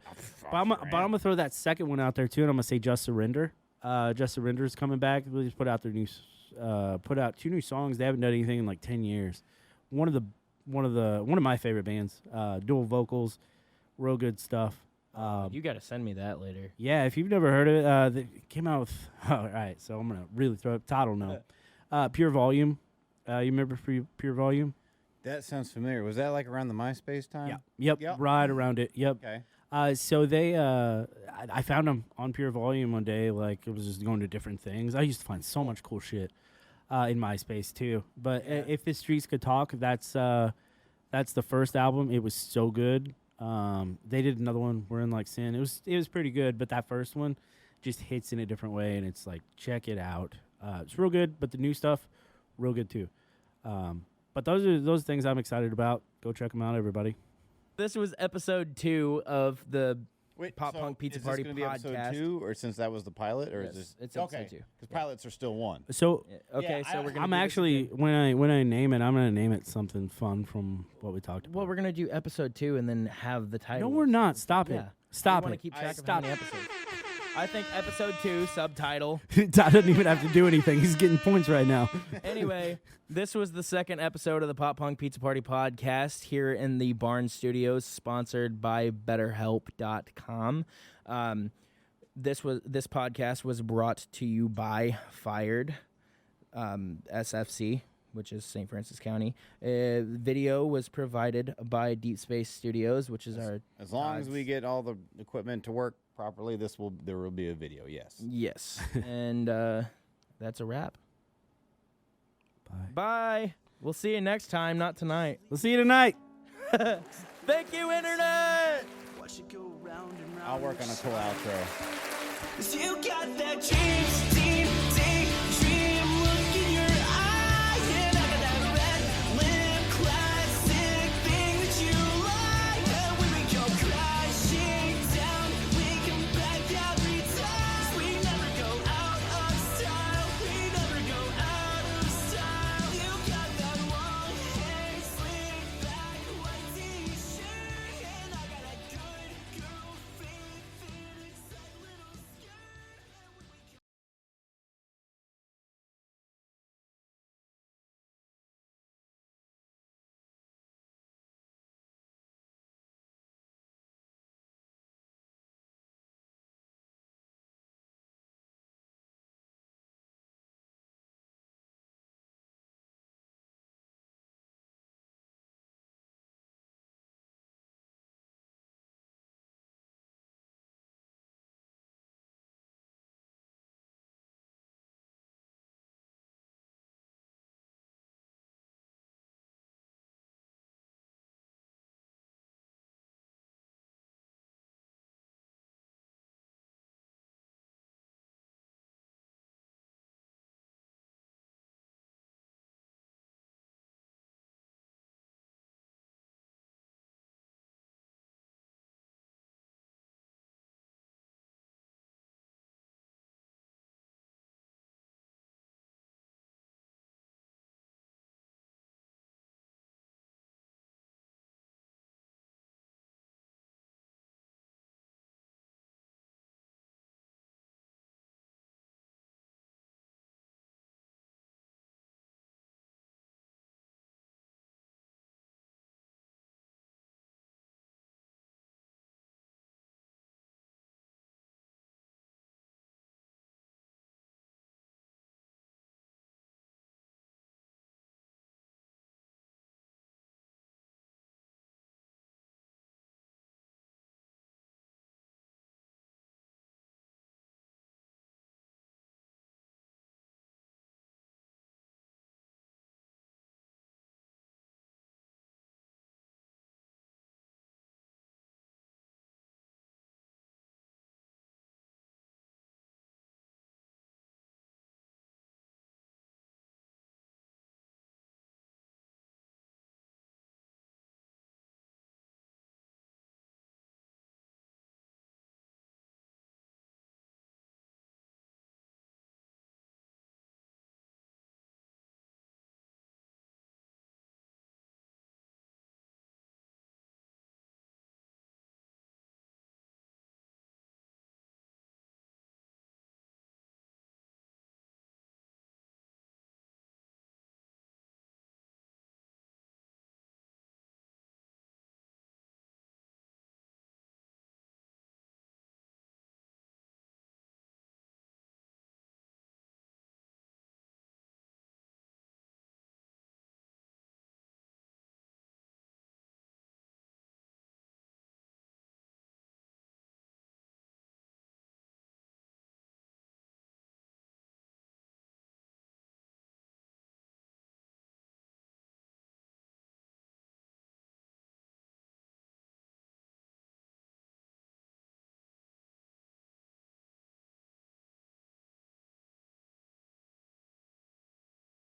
But But I'm gonna throw that second one out there too, and I'm gonna say Just Surrender. Just Surrender is coming back. They just put out their put out 2 new songs. They haven't done anything in like 10 years. One of my favorite bands. Dual vocals, real good stuff. You got to send me that later. Yeah, if you've never heard of it, they came out with. All right, so I'm gonna really throw it. Todd will know. Pure Volume. You remember Pure Volume? That sounds familiar. Was that like around the MySpace time? Yep. Yep. Right around it. Yep. Okay. So they, I found them on Pure Volume one day. Like, it was just going to different things. I used to find so much cool shit in MySpace too. But if the streets could talk, that's the first album. It was so good. They did another one, We're in Like Sin. It was pretty good, but that first one just hits in a different way, and it's like, check it out. It's real good, but the new stuff, real good too. But those things I'm excited about. Go check them out, everybody. This was episode 2 of the Wait, Pop Punk Pizza Party is this gonna be podcast. episode 2, or since that was the pilot, or Yes, is this? it's episode okay, 2. because pilots are still 1. So Okay, Yeah, so we're gonna. I'm do this actually again. when I name it, I'm gonna name it something fun from what we talked about. Well, we're gonna do episode 2 and then have the title. No, we're not. Stop Yeah. it. Stop I want it. to keep track of how Stop many episodes. I think episode 2 subtitle. Todd doesn't even have to do anything. He's getting points right now. Anyway, this was the second episode of the Pop Punk Pizza Party podcast here in the Barn Studios, sponsored by BetterHelp.com. This podcast was brought to you by Fired SFC, which is St. Francis County. Video was provided by Deep Space Studios, which is our As long as we get all the equipment to work properly, there will be a video. Yes. yes, and that's a wrap. Bye. Bye. We'll see you next time, not tonight. We'll see you tonight. Thank you, Internet! Watch it go round and round. I'll work on a cool outro. 'Cause you got that dreams deep